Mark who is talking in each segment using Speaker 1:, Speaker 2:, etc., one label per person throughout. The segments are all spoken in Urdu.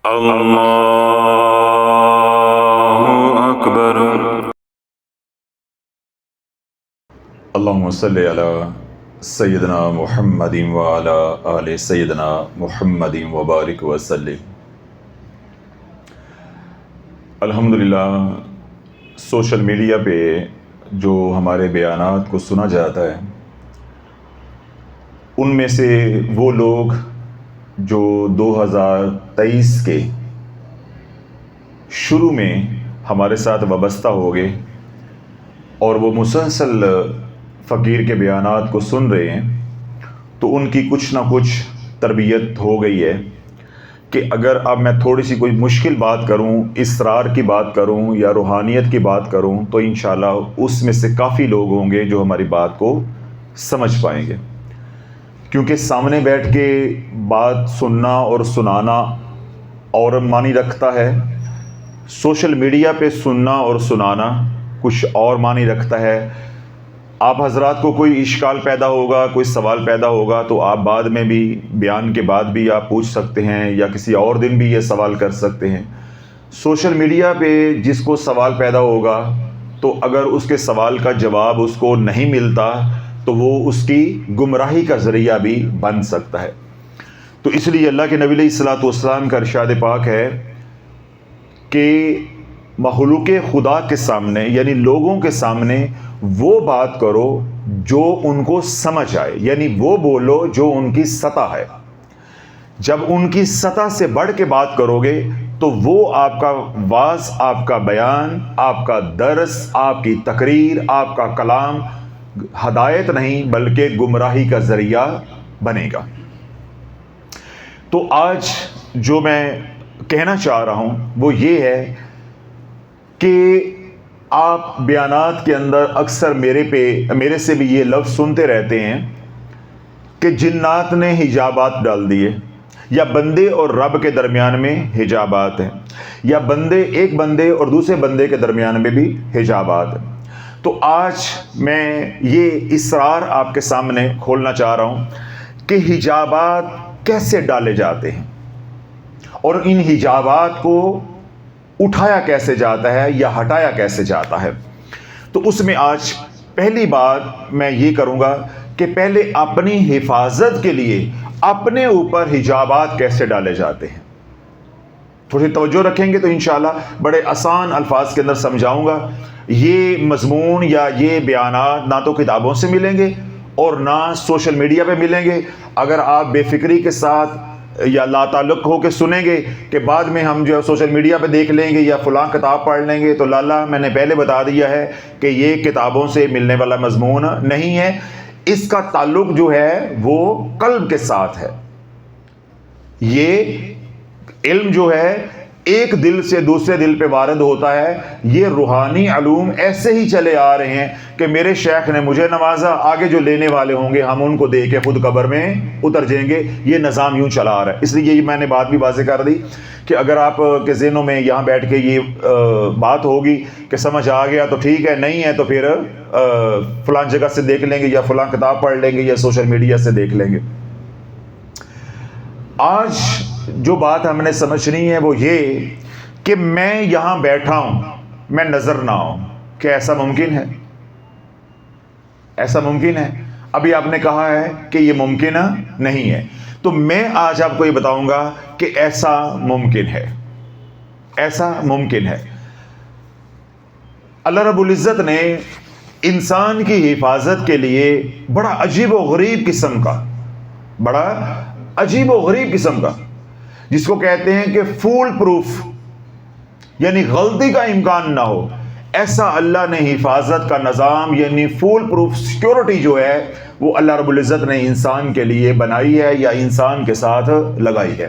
Speaker 1: اللہ اکبر۔ اللہم صلی علی سیدنا محمد وعلی آل سیدنا محمد وبارک وسلم۔ الحمدللہ سوشل میڈیا پہ جو ہمارے بیانات کو سنا جاتا ہے، ان میں سے وہ لوگ جو 2023 کے شروع میں ہمارے ساتھ وابستہ ہو گئے اور وہ مسلسل فقیر کے بیانات کو سن رہے ہیں، تو ان کی کچھ نہ کچھ تربیت ہو گئی ہے کہ اگر اب میں تھوڑی سی کوئی مشکل بات کروں، اسرار کی بات کروں یا روحانیت کی بات کروں، تو انشاءاللہ اس میں سے کافی لوگ ہوں گے جو ہماری بات کو سمجھ پائیں گے، کیونکہ سامنے بیٹھ کے بات سننا اور سنانا اور معنی رکھتا ہے، سوشل میڈیا پہ سننا اور سنانا کچھ اور معنی رکھتا ہے۔ آپ حضرات کو کوئی اشکال پیدا ہوگا، کوئی سوال پیدا ہوگا، تو آپ بعد میں بھی بیان کے بعد بھی آپ پوچھ سکتے ہیں یا کسی اور دن بھی یہ سوال کر سکتے ہیں۔ سوشل میڈیا پہ جس کو سوال پیدا ہوگا، تو اگر اس کے سوال کا جواب اس کو نہیں ملتا تو وہ اس کی گمراہی کا ذریعہ بھی بن سکتا ہے۔ تو اس لیے اللہ کے نبی علیہ الصلوۃ والسلام کا ارشاد پاک ہے کہ مخلوق خدا کے سامنے، یعنی لوگوں کے سامنے وہ بات کرو جو ان کو سمجھ آئے، یعنی وہ بولو جو ان کی سطح ہے۔ جب ان کی سطح سے بڑھ کے بات کرو گے تو وہ آپ کا واعظ، آپ کا بیان، آپ کا درس، آپ کی تقریر، آپ کا کلام ہدایت نہیں بلکہ گمراہی کا ذریعہ بنے گا۔ تو آج جو میں کہنا چاہ رہا ہوں وہ یہ ہے کہ آپ بیانات کے اندر اکثر میرے سے بھی یہ لفظ سنتے رہتے ہیں کہ جنات نے حجابات ڈال دیے، یا بندے اور رب کے درمیان میں حجابات ہیں، یا ایک بندے اور دوسرے بندے کے درمیان میں بھی حجابات ہیں۔ تو آج میں یہ اسرار آپ کے سامنے کھولنا چاہ رہا ہوں کہ حجابات کیسے ڈالے جاتے ہیں اور ان حجابات کو اٹھایا کیسے جاتا ہے یا ہٹایا کیسے جاتا ہے۔ تو اس میں آج پہلی بات میں یہ کروں گا کہ پہلے اپنی حفاظت کے لیے اپنے اوپر حجابات کیسے ڈالے جاتے ہیں۔ تھوڑی توجہ رکھیں گے تو انشاءاللہ بڑے آسان الفاظ کے اندر سمجھاؤں گا۔ یہ مضمون یا یہ بیانات نہ تو کتابوں سے ملیں گے اور نہ سوشل میڈیا پہ ملیں گے۔ اگر آپ بے فکری کے ساتھ یا لا تعلق ہو کے سنیں گے کہ بعد میں ہم جو سوشل میڈیا پہ دیکھ لیں گے یا فلاں کتاب پڑھ لیں گے، تو لالا میں نے پہلے بتا دیا ہے کہ یہ کتابوں سے ملنے والا مضمون نہیں ہے۔ اس کا تعلق جو ہے وہ قلب کے ساتھ ہے۔ یہ علم جو ہے ایک دل سے دوسرے دل پہ وارد ہوتا ہے۔ یہ روحانی علوم ایسے ہی چلے آ رہے ہیں کہ میرے شیخ نے مجھے نوازا، آگے جو لینے والے ہوں گے ہم ان کو دے کے خود قبر میں اتر جائیں گے۔ یہ نظام یوں چلا آ رہا ہے۔ اس لیے میں نے بات بھی واضح کر دی کہ اگر آپ کے ذہنوں میں یہاں بیٹھ کے یہ بات ہوگی کہ سمجھ آ گیا تو ٹھیک ہے، نہیں ہے تو پھر فلاں جگہ سے دیکھ لیں گے یا فلاں کتاب پڑھ لیں گے یا سوشل میڈیا سے دیکھ لیں گے۔ آج جو بات ہم نے سمجھنی ہے وہ یہ کہ میں یہاں بیٹھا ہوں، میں نظر نہ آؤں۔ کیا ایسا ممکن ہے؟ ایسا ممکن ہے؟ ابھی آپ نے کہا ہے کہ یہ ممکن نہیں ہے، تو میں آج آپ کو یہ بتاؤں گا کہ ایسا ممکن ہے۔ ایسا ممکن ہے۔ اللہ رب العزت نے انسان کی حفاظت کے لیے بڑا عجیب و غریب قسم کا، جس کو کہتے ہیں کہ فول پروف، یعنی غلطی کا امکان نہ ہو، ایسا اللہ نے حفاظت کا نظام، یعنی فول پروف سیکیورٹی جو ہے وہ اللہ رب العزت نے انسان کے لیے بنائی ہے یا انسان کے ساتھ لگائی ہے۔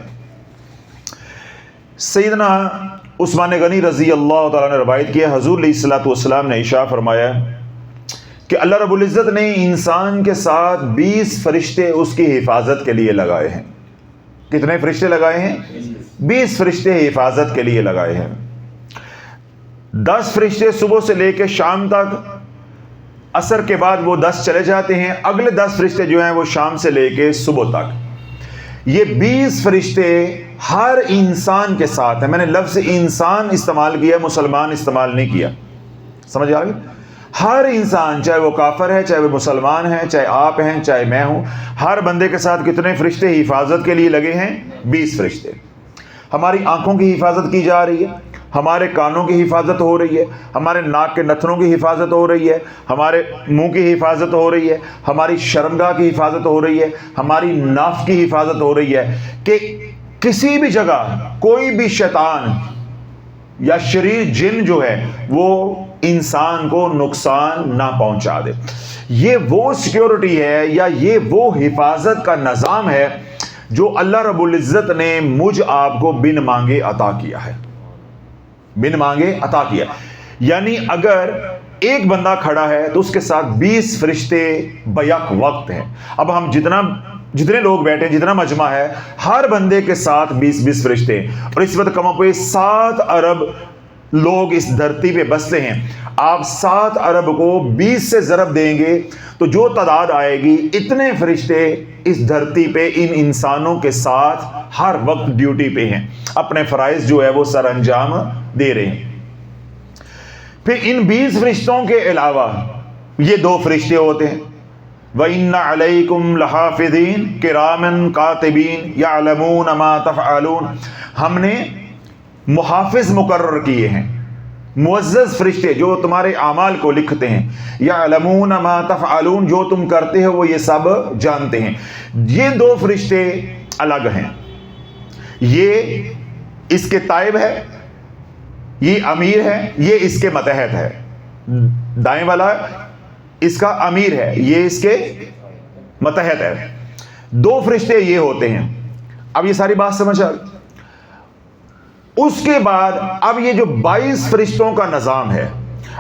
Speaker 1: سیدنا عثمان غنی رضی اللہ تعالیٰ نے روایت کی ہے، حضور علیہ الصلوۃ والسلام نے ارشاد فرمایا کہ اللہ رب العزت نے انسان کے ساتھ 20 فرشتے اس کی حفاظت کے لیے لگائے ہیں۔ کتنے فرشتے لگائے ہیں؟ 20 فرشتے حفاظت کے لیے لگائے ہیں۔ 10 فرشتے صبح سے لے کے شام تک، عصر کے بعد وہ 10 چلے جاتے ہیں، اگلے 10 فرشتے جو ہیں وہ شام سے لے کے صبح تک۔ یہ 20 فرشتے ہر انسان کے ساتھ ہیں. میں نے لفظ انسان استعمال کیا، مسلمان استعمال نہیں کیا. سمجھ آ گئی؟ ہر انسان، چاہے وہ کافر ہے، چاہے وہ مسلمان ہے، چاہے آپ ہیں، چاہے میں ہوں، ہر بندے کے ساتھ کتنے فرشتے حفاظت کے لیے لگے ہیں؟ 20 فرشتے. ہماری آنکھوں کی حفاظت کی جا رہی ہے، ہمارے کانوں کی حفاظت ہو رہی ہے، ہمارے ناک کے نتنوں کی حفاظت ہو رہی ہے، ہمارے منہ کی حفاظت ہو رہی ہے، ہماری شرمگاہ کی حفاظت ہو رہی ہے، ہماری ناف کی حفاظت ہو رہی ہے کہ کسی بھی جگہ کوئی بھی شیطان یا شریر جن جو ہے وہ انسان کو نقصان نہ پہنچا دے. یہ وہ سیکیورٹی ہے یا یہ وہ حفاظت کا نظام ہے جو اللہ رب العزت نے مجھ آپ کو بن مانگے عطا کیا ہے. بن مانگے عطا کیا. یعنی اگر ایک بندہ کھڑا ہے تو اس کے ساتھ 20 فرشتے بیک وقت ہیں. اب ہم جتنے لوگ بیٹھے، جتنا مجمع ہے، ہر بندے کے ساتھ 20 فرشتے ہیں. اور اس وقت کم کوئی 7 ارب لوگ اس دھرتی پہ بستے ہیں. آپ 7 ارب کو 20 سے ضرب دیں گے تو جو تعداد آئے گی، اتنے فرشتے اس دھرتی پہ ان انسانوں کے ساتھ ہر وقت ڈیوٹی پہ ہیں، اپنے فرائض جو ہے وہ سر انجام دے رہے ہیں. پھر ان 20 فرشتوں کے علاوہ یہ 2 فرشتے ہوتے ہیں. وَإِنَّ عَلَيْكُمْ لَحَافِظِينَ كِرَامًا كَاتِبِينَ يَعْلَمُونَ مَا تَفْعَلُونَ. ہم نے محافظ مقرر کیے ہیں، معزز فرشتے جو تمہارے اعمال کو لکھتے ہیں. یعلمون ما تفعلون، جو تم کرتے ہو وہ یہ سب جانتے ہیں. یہ 2 فرشتے الگ ہیں. یہ اس کے تائب ہے، یہ امیر ہے، یہ اس کے متحد ہے. دائیں والا اس کا امیر ہے، یہ اس کے متحد ہے. 2 فرشتے یہ ہوتے ہیں. اب یہ ساری بات سمجھ آ گئی؟ اس کے بعد اب یہ جو 22 فرشتوں کا نظام ہے،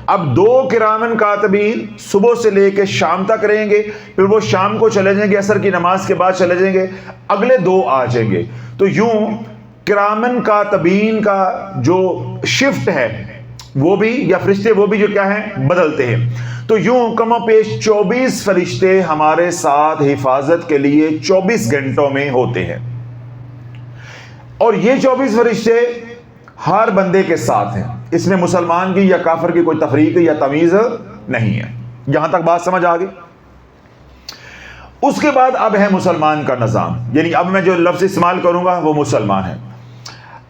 Speaker 1: اب 2 کرامن کاتبین صبح سے لے کے شام تک رہیں گے، پھر وہ شام کو چلے جائیں گے، عصر کی نماز کے بعد چلے جائیں گے، اگلے 2 آ جائیں گے. تو یوں کرامن کاتبین کا جو شفٹ ہے وہ بھی، یا فرشتے وہ بھی جو کیا ہیں، بدلتے ہیں. تو یوں کم و پیش 24 فرشتے ہمارے ساتھ حفاظت کے لیے 24 گھنٹوں میں ہوتے ہیں. اور یہ 24 فرشتے ہر بندے کے ساتھ ہیں. اس میں مسلمان کی یا کافر کی کوئی تفریق یا تمیز نہیں ہے. یہاں تک بات سمجھ آ گئی؟ اس کے بعد اب ہے مسلمان کا نظام. یعنی اب میں جو لفظ استعمال کروں گا وہ مسلمان ہے.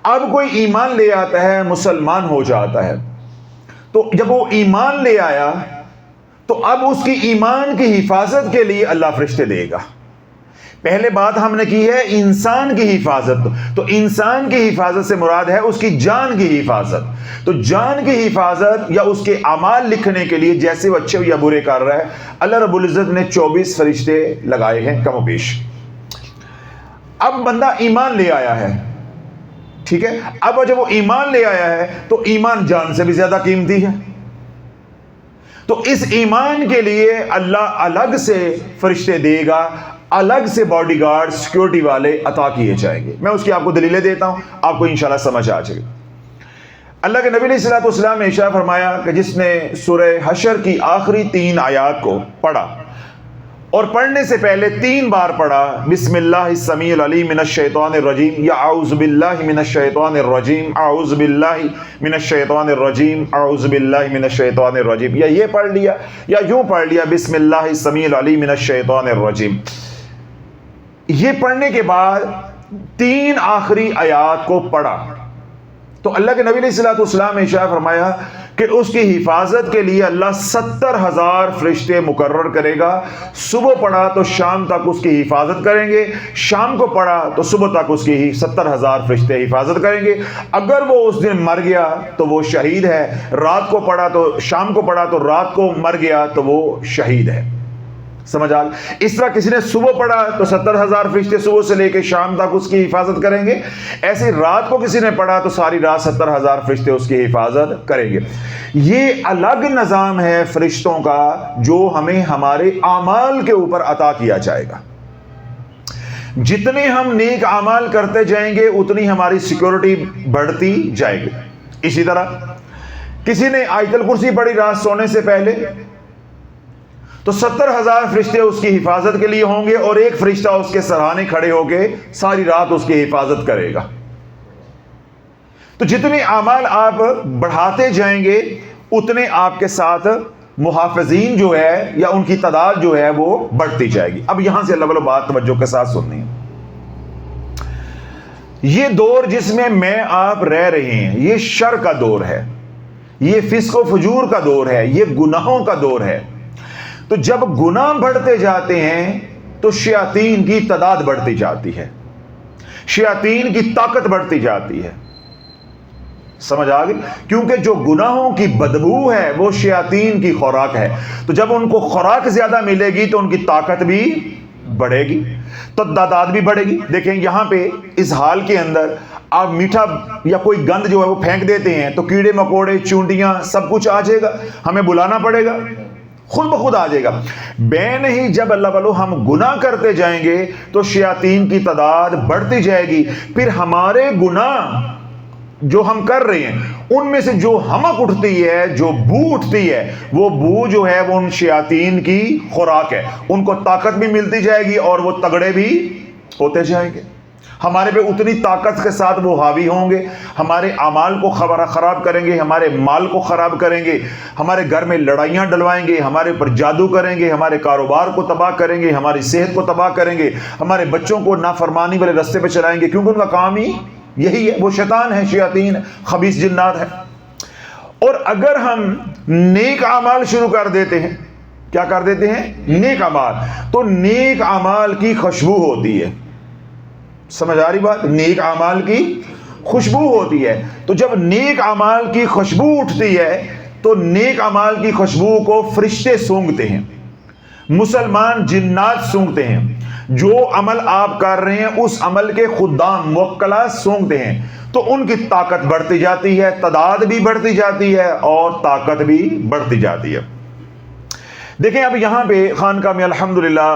Speaker 1: اب کوئی ایمان لے آتا ہے، مسلمان ہو جاتا ہے، تو جب وہ ایمان لے آیا تو اب اس کی ایمان کی حفاظت کے لیے اللہ فرشتے دے گا. پہلے بات ہم نے کی ہے انسان کی حفاظت. تو انسان کی حفاظت سے مراد ہے اس کی جان کی حفاظت. تو جان کی حفاظت یا اس کے اعمال لکھنے کے لیے جیسے وہ اچھے یا برے کر رہا ہے، اللہ رب العزت نے 24 فرشتے لگائے ہیں کم و بیش. اب بندہ ایمان لے آیا ہے، ٹھیک ہے. اب جب وہ ایمان لے آیا ہے تو ایمان جان سے بھی زیادہ قیمتی ہے. تو اس ایمان کے لیے اللہ الگ سے فرشتے دے گا، الگ سے باڈی گارڈ سیکیورٹی والے عطا کیے جائیں گے. میں اس کی آپ کو دلیلیں دیتا ہوں، آپ کو انشاءاللہ سمجھ آ جائے گی. اللہ کے نبی علیہ الصلوۃ والسلام نے ارشاد فرمایا کہ جس نے سورہ حشر کی آخری 3 آیات کو پڑھا اور پڑھنے سے پہلے 3 بار پڑھا بسم اللہ السمیع العلیم من الشیطان الرجیم یا اعوذ باللہ من الشیطان الرجیم، اعوذ باللہ من الشیطان الرجیم، اعوذ باللہ من الشیطان الرجیم، یا یہ پڑھ لیا یا یوں پڑھ لیا بسم اللہ السمیع العلیم من الشیطان الرجیم. یہ پڑھنے کے بعد 3 آخری آیات کو پڑھا تو اللہ کے نبی علیہ الصلوۃ والسلام نے ارشاد فرمایا کہ اس کی حفاظت کے لیے اللہ 70,000 فرشتے مقرر کرے گا. صبح پڑھا تو شام تک اس کی حفاظت کریں گے، شام کو پڑھا تو صبح تک اس کی 70,000 فرشتے حفاظت کریں گے. اگر وہ اس دن مر گیا تو وہ شہید ہے، رات کو پڑھا تو شام کو پڑھا تو رات کو مر گیا تو وہ شہید ہے. سمجھ آ گئی؟ اس طرح کسی نے صبح پڑھا تو 70,000 فرشتے صبح سے لے کے شام تک اس کی حفاظت کریں گے. ایسے رات کو کسی نے پڑھا تو ساری رات 70,000 فرشتے اس کی حفاظت کریں گے. یہ الگ نظام ہے فرشتوں کا جو ہمیں ہمارے اعمال کے اوپر عطا کیا جائے گا. جتنے ہم نیک اعمال کرتے جائیں گے اتنی ہماری سیکیورٹی بڑھتی جائے گی. اسی طرح کسی نے آیت الکرسی پڑھی رات سونے سے پہلے تو 70,000 فرشتے اس کی حفاظت کے لیے ہوں گے اور ایک فرشتہ اس کے سرہانے کھڑے ہو کے ساری رات اس کی حفاظت کرے گا۔ تو جتنے اعمال آپ بڑھاتے جائیں گے اتنے آپ کے ساتھ محافظین جو ہے یا ان کی تعداد جو ہے وہ بڑھتی جائے گی۔ اب یہاں سے اللہ والا بات توجہ کے ساتھ سننی ہے۔ یہ دور جس میں آپ رہ رہے ہیں یہ شر کا دور ہے، یہ فسق و فجور کا دور ہے، یہ گناہوں کا دور ہے۔ تو جب گناہ بڑھتے جاتے ہیں تو شیاطین کی تعداد بڑھتی جاتی ہے، شیاطین کی طاقت بڑھتی جاتی ہے۔ سمجھ آ گئی؟ کیونکہ جو گناہوں کی بدبو ہے وہ شیاطین کی خوراک ہے، تو جب ان کو خوراک زیادہ ملے گی تو ان کی طاقت بھی بڑھے گی، تو تعداد بھی بڑھے گی۔ دیکھیں یہاں پہ اس حال کے اندر آپ میٹھا یا کوئی گند جو ہے وہ پھینک دیتے ہیں تو کیڑے مکوڑے چونٹیاں سب کچھ آ جائے گا، ہمیں بلانا پڑے گا، خود بخود آ جائے گا۔ بے نہیں جب اللہ والو ہم گناہ کرتے جائیں گے تو شیاطین کی تعداد بڑھتی جائے گی، پھر ہمارے گناہ جو ہم کر رہے ہیں ان میں سے جو ہمک اٹھتی ہے، جو بو اٹھتی ہے، وہ بو جو ہے وہ ان شیاطین کی خوراک ہے، ان کو طاقت بھی ملتی جائے گی اور وہ تگڑے بھی ہوتے جائیں گے۔ ہمارے پہ اتنی طاقت کے ساتھ وہ حاوی ہوں گے، ہمارے اعمال کو خراب کریں گے، ہمارے مال کو خراب کریں گے، ہمارے گھر میں لڑائیاں ڈلوائیں گے، ہمارے اوپر جادو کریں گے، ہمارے کاروبار کو تباہ کریں گے، ہماری صحت کو تباہ کریں گے، ہمارے بچوں کو نافرمانی والے راستے پہ چلائیں گے، کیونکہ ان کا کام ہی یہی ہے، وہ شیطان ہے، شیاطین خبیث جنات ہے۔ اور اگر ہم نیک اعمال شروع کر دیتے ہیں، کیا کر دیتے ہیں؟ نیک اعمال، تو نیک اعمال کی خوشبو ہوتی ہے۔ سمجھ آ رہی بات؟ نیک اعمال کی خوشبو ہوتی ہے، تو جب نیک اعمال کی خوشبو اٹھتی ہے تو نیک اعمال کی خوشبو کو فرشتے سونگھتے ہیں، مسلمان جنات سونگھتے ہیں، جو عمل آپ کر رہے ہیں اس عمل کے خدام موکلات سونگھتے ہیں، تو ان کی طاقت بڑھتی جاتی ہے، تعداد بھی بڑھتی جاتی ہے اور طاقت بھی بڑھتی جاتی ہے۔ دیکھیں اب یہاں پہ خانقاہ میں الحمدللہ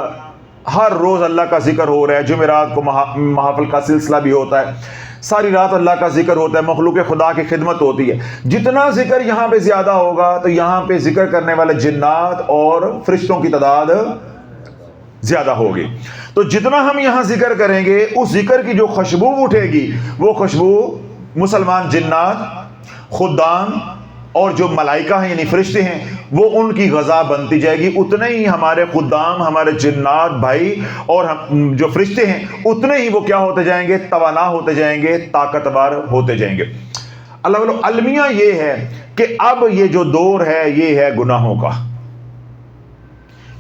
Speaker 1: ہر روز اللہ کا ذکر ہو رہا ہے، جمعرات کو محافل کا سلسلہ بھی ہوتا ہے، ساری رات اللہ کا ذکر ہوتا ہے، مخلوق خدا کی خدمت ہوتی ہے۔ جتنا ذکر یہاں پہ زیادہ ہوگا تو یہاں پہ ذکر کرنے والے جنات اور فرشتوں کی تعداد زیادہ ہوگی۔ تو جتنا ہم یہاں ذکر کریں گے اس ذکر کی جو خوشبو اٹھے گی وہ خوشبو مسلمان جنات، خدام اور جو ملائکہ ہیں یعنی فرشتے ہیں وہ ان کی غذا بنتی جائے گی، اتنے ہی ہمارے خدام، ہمارے جنات بھائی اور جو فرشتے ہیں اتنے ہی وہ کیا ہوتے جائیں گے؟ توانا ہوتے جائیں گے، طاقتور ہوتے جائیں گے۔ اللہ المیہ یہ ہے کہ اب یہ جو دور ہے یہ ہے گناہوں کا،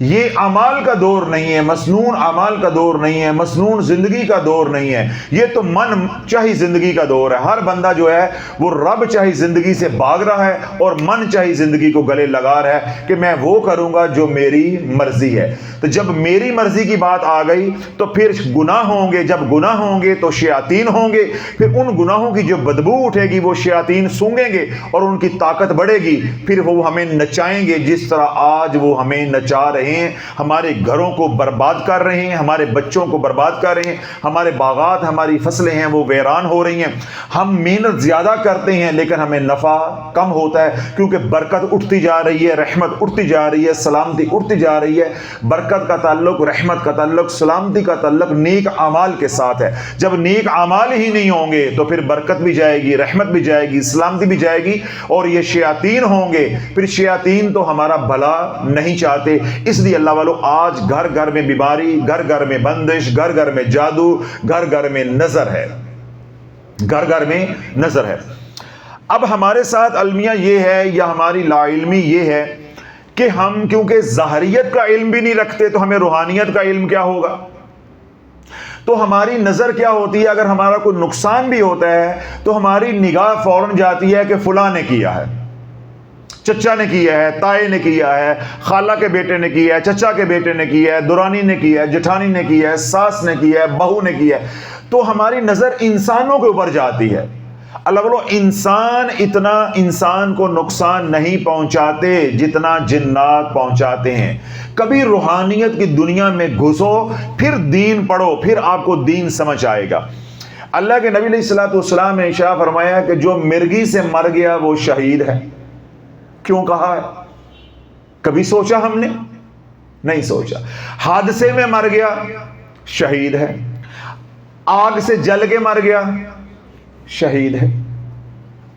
Speaker 1: یہ اعمال کا دور نہیں ہے، مسنون اعمال کا دور نہیں ہے، مسنون زندگی کا دور نہیں ہے، یہ تو من چاہی زندگی کا دور ہے۔ ہر بندہ جو ہے وہ رب چاہی زندگی سے بھاگ رہا ہے اور من چاہی زندگی کو گلے لگا رہا ہے کہ میں وہ کروں گا جو میری مرضی ہے۔ تو جب میری مرضی کی بات آ گئی تو پھر گناہ ہوں گے، جب گناہ ہوں گے تو شیاطین ہوں گے، پھر ان گناہوں کی جو بدبو اٹھے گی وہ شیاطین سونگیں گے اور ان کی طاقت بڑھے گی، پھر وہ ہمیں نچائیں گے جس طرح آج وہ ہمیں نچا رہے ہیں، ہمارے گھروں کو برباد کر رہے ہیں، ہمارے بچوں کو برباد کر رہے ہیں، ہمارے باغات، ہماری فصلیں ہیں وہ ویران ہو رہی ہیں۔ ہم محنت زیادہ کرتے ہیں لیکن ہمیں نفع کم ہوتا ہے، کیونکہ برکت اٹھتی جا رہی ہے، رحمت اٹھتی جا رہی ہے، سلامتی اٹھتی جا رہی ہے۔ برکت کا تعلق، رحمت کا تعلق، سلامتی کا تعلق نیک اعمال کے ساتھ ہے۔ جب نیک اعمال ہی نہیں ہوں گے تو پھر برکت بھی جائے گی، رحمت بھی جائے گی، سلامتی بھی جائے گی، اور یہ شیاطین ہوں گے، پھر شیاطین تو ہمارا بھلا نہیں چاہتے۔ اس لیے اللہ والو آج گھر گھر میں بیماری، گھر گھر میں بندش، گھر گھر میں جادو، گھر گھر میں نظر ہے، گھر گھر میں نظر ہے۔ اب ہمارے ساتھ المیہ یہ ہے یا ہماری لا علمی یہ ہے کہ ہم کیونکہ ظاہریت کا علم بھی نہیں رکھتے تو ہمیں روحانیت کا علم کیا ہوگا؟ تو ہماری نظر کیا ہوتی ہے؟ اگر ہمارا کوئی نقصان بھی ہوتا ہے تو ہماری نگاہ فوراً جاتی ہے کہ فلاں نے کیا ہے، چچا نے کیا ہے، تائے نے کیا ہے، خالہ کے بیٹے نے کیا ہے، چچا کے بیٹے نے کیا ہے، دورانی نے کیا ہے، جٹھانی نے کیا ہے، ساس نے کیا ہے، بہو نے کیا ہے، تو ہماری نظر انسانوں کے اوپر جاتی ہے۔ اللہ بولو انسان اتنا انسان کو نقصان نہیں پہنچاتے جتنا جنات پہنچاتے ہیں۔ کبھی روحانیت کی دنیا میں گھسو، پھر دین پڑھو، پھر آپ کو دین سمجھ آئے گا۔ اللہ کے نبی علیہ الصلوۃ والسلام نے ارشاد فرمایا کہ جو مرغی سے مر گیا وہ شہید ہے۔ کیوں کہا ہے؟ کبھی سوچا ہم نے؟ نہیں سوچا. حادثے میں مر گیا, شہید ہے. آگ سے جل کے مر گیا, شہید ہے.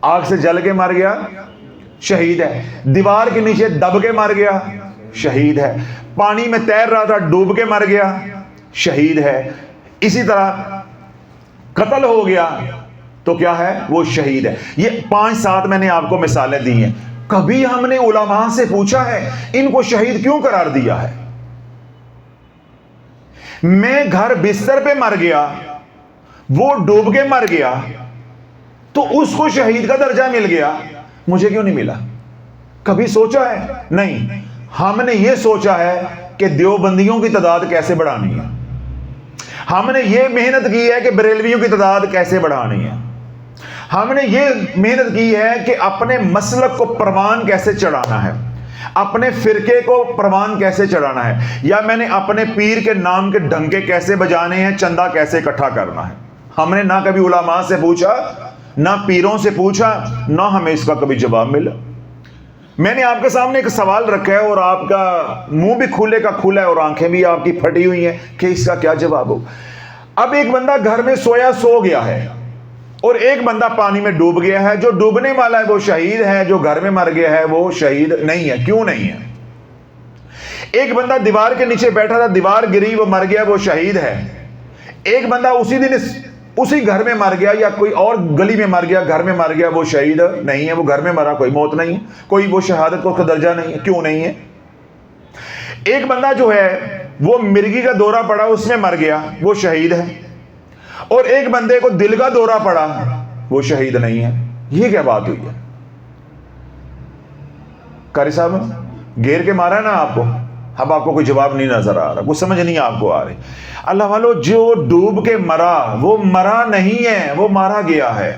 Speaker 1: آگ سے جل کے مر گیا, شہید ہے. دیوار کے نیچے دب کے مر گیا, شہید ہے. پانی میں تیر رہا تھا, ڈوب کے مر گیا, شہید ہے. اسی طرح قتل ہو گیا تو کیا ہے, وہ شہید ہے. یہ 5-7 میں نے آپ کو مثالیں دی ہیں. کبھی ہم نے علماء سے پوچھا ہے ان کو شہید کیوں قرار دیا ہے؟ میں گھر بستر پہ مر گیا, وہ ڈوب کے مر گیا, تو اس کو شہید کا درجہ مل گیا, مجھے کیوں نہیں ملا؟ کبھی سوچا ہے؟ نہیں. ہم نے یہ سوچا ہے کہ دیوبندیوں کی تعداد کیسے بڑھانی ہے. ہم نے یہ محنت کی ہے کہ بریلویوں کی تعداد کیسے بڑھانی ہے. ہم نے یہ محنت کی ہے کہ اپنے مسلک کو پروان کیسے چڑھانا ہے, اپنے فرقے کو پروان کیسے چڑھانا ہے, یا میں نے اپنے پیر کے نام کے ڈنکے کیسے بجانے ہیں, چندہ کیسے اکٹھا کرنا ہے. ہم نے نہ کبھی علماء سے پوچھا, نہ پیروں سے پوچھا, نہ ہمیں اس کا کبھی جواب ملا. میں نے آپ کے سامنے ایک سوال رکھا ہے اور آپ کا منہ بھی کھلے کا کھلا ہے اور آنکھیں بھی آپ کی پھٹی ہوئی ہیں کہ اس کا کیا جواب ہو. اب ایک بندہ گھر میں سو گیا ہے اور ایک بندہ پانی میں ڈوب گیا ہے. جو ڈوبنے والا ہے وہ شہید ہے, جو گھر میں مر گیا ہے وہ شہید نہیں ہے. کیوں نہیں ہے؟ ایک بندہ دیوار کے نیچے بیٹھا تھا, دیوار گری, وہ مر گیا, وہ شہید ہے. ایک بندہ اسی دن اسی گھر میں مر گیا یا کوئی اور گلی میں مر گیا, گھر میں مر گیا, وہ شہید نہیں ہے. وہ گھر میں مرا, کوئی موت نہیں ہے, کوئی وہ شہادت کو درجہ نہیں ہے. کیوں نہیں ہے؟ ایک بندہ جو ہے وہ مرگی کا دورہ پڑا, اس میں مر گیا, وہ شہید ہے. اور ایک بندے کو دل کا دورہ پڑا, وہ شہید نہیں ہے. یہ کیا بات ہوئی ہے؟ قاری صاحب گھیر کے مارا ہے نا آپ کو, اب آپ کو کوئی جواب نہیں نظر آ رہا, کچھ سمجھ نہیں آپ کو آ رہی. اللہ والو, جو ڈوب کے مرا وہ مرا نہیں ہے, وہ مارا گیا ہے.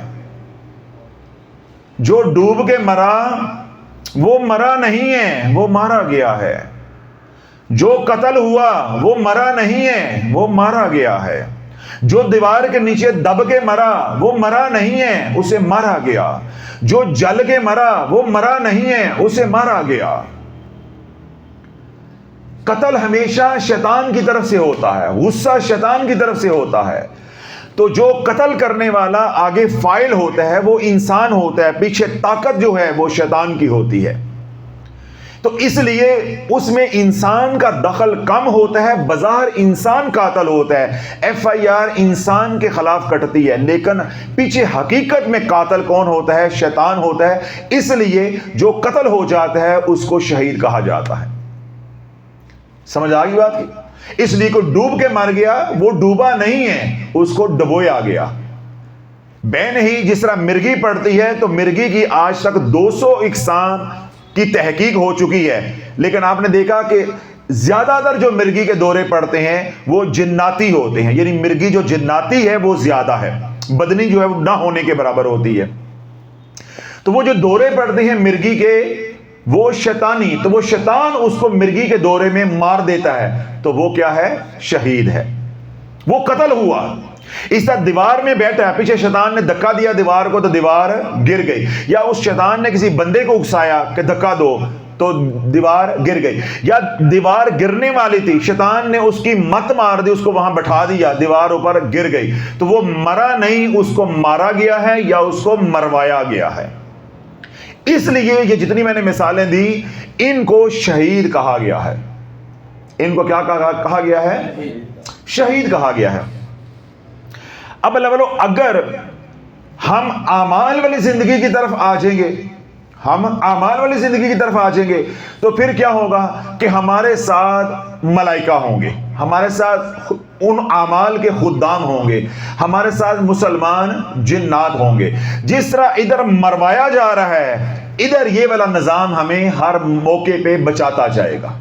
Speaker 1: جو ڈوب کے مرا وہ مرا نہیں ہے, وہ مارا گیا ہے. جو قتل ہوا وہ مرا نہیں ہے, وہ مارا گیا ہے. جو دیوار کے نیچے دب کے مرا وہ مرا نہیں ہے, اسے مارا گیا. جو جل کے مرا وہ مرا نہیں ہے, اسے مارا گیا. قتل ہمیشہ شیطان کی طرف سے ہوتا ہے, غصہ شیطان کی طرف سے ہوتا ہے. تو جو قتل کرنے والا آگے فاعل ہوتا ہے وہ انسان ہوتا ہے, پیچھے طاقت جو ہے وہ شیطان کی ہوتی ہے. تو اس لیے اس میں انسان کا دخل کم ہوتا ہے. بظاہر انسان قاتل ہوتا ہے, FIR انسان کے خلاف کٹتی ہے, لیکن پیچھے حقیقت میں قاتل کون ہوتا ہے؟ شیطان ہوتا ہے. اس لیے جو قتل ہو جاتا ہے اس کو شہید کہا جاتا ہے. سمجھ آ گئی بات کی؟ اس لیے کوئی ڈوب کے مر گیا, وہ ڈوبا نہیں ہے, اس کو ڈبویا گیا. بے نہیں, جس طرح مرغی پڑتی ہے تو مرغی کی آج تک 200 اقسام کی تحقیق ہو چکی ہے, لیکن آپ نے دیکھا کہ زیادہ تر جو مرغی کے دورے پڑتے ہیں وہ جناتی ہوتے ہیں. یعنی مرغی جو جناتی ہے وہ زیادہ ہے, بدنی جو ہے وہ نہ ہونے کے برابر ہوتی ہے. تو وہ جو دورے پڑتے ہیں مرغی کے وہ شیطانی, تو وہ شیطان اس کو مرغی کے دورے میں مار دیتا ہے, تو وہ کیا ہے؟ شہید ہے. وہ قتل ہوا. اس طرح دیوار میں بیٹھا ہے, پیچھے شیطان نے دھکا دیا دیوار کو تو دیوار گر گئی, یا اس شیطان نے کسی بندے کو اکسایا کہ دھکا دو تو دیوار گر گئی, یا دیوار گرنے والی تھی, شیطان نے اس کی مت مار دی, اس کو وہاں بٹھا دیا, دیوار اوپر گر گئی, تو وہ مرا نہیں, اس کو مارا گیا ہے یا اس کو مروایا گیا ہے. اس لیے یہ جتنی میں نے مثالیں دی ان کو شہید کہا گیا ہے. ان کو کیا کہا گیا ہے؟ شہید کہا گیا ہے. اب اللہ اگر ہم اعمال والی زندگی کی طرف آ جائیں گے, ہم اعمال والی زندگی کی طرف آ جائیں گے تو پھر کیا ہوگا کہ ہمارے ساتھ ملائکہ ہوں گے, ہمارے ساتھ ان اعمال کے خدام ہوں گے, ہمارے ساتھ مسلمان جنات ہوں گے. جس طرح ادھر مروایا جا رہا ہے ادھر یہ والا نظام ہمیں ہر موقع پہ بچاتا جائے گا,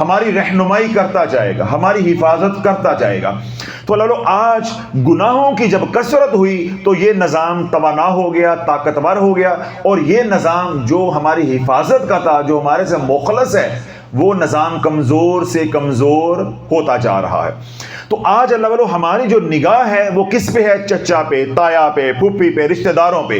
Speaker 1: ہماری رہنمائی کرتا جائے گا, ہماری حفاظت کرتا جائے گا. تو اللہ آج گناہوں کی جب کثرت ہوئی تو یہ نظام توانا ہو گیا, طاقتور ہو گیا, اور یہ نظام جو ہماری حفاظت کا تھا, جو ہمارے سے مخلص ہے, وہ نظام کمزور سے کمزور ہوتا جا رہا ہے. تو آج اللہ ہماری جو نگاہ ہے وہ کس پہ ہے؟ چچا پہ, تایا پہ, پھوپھی پہ, رشتہ داروں پہ.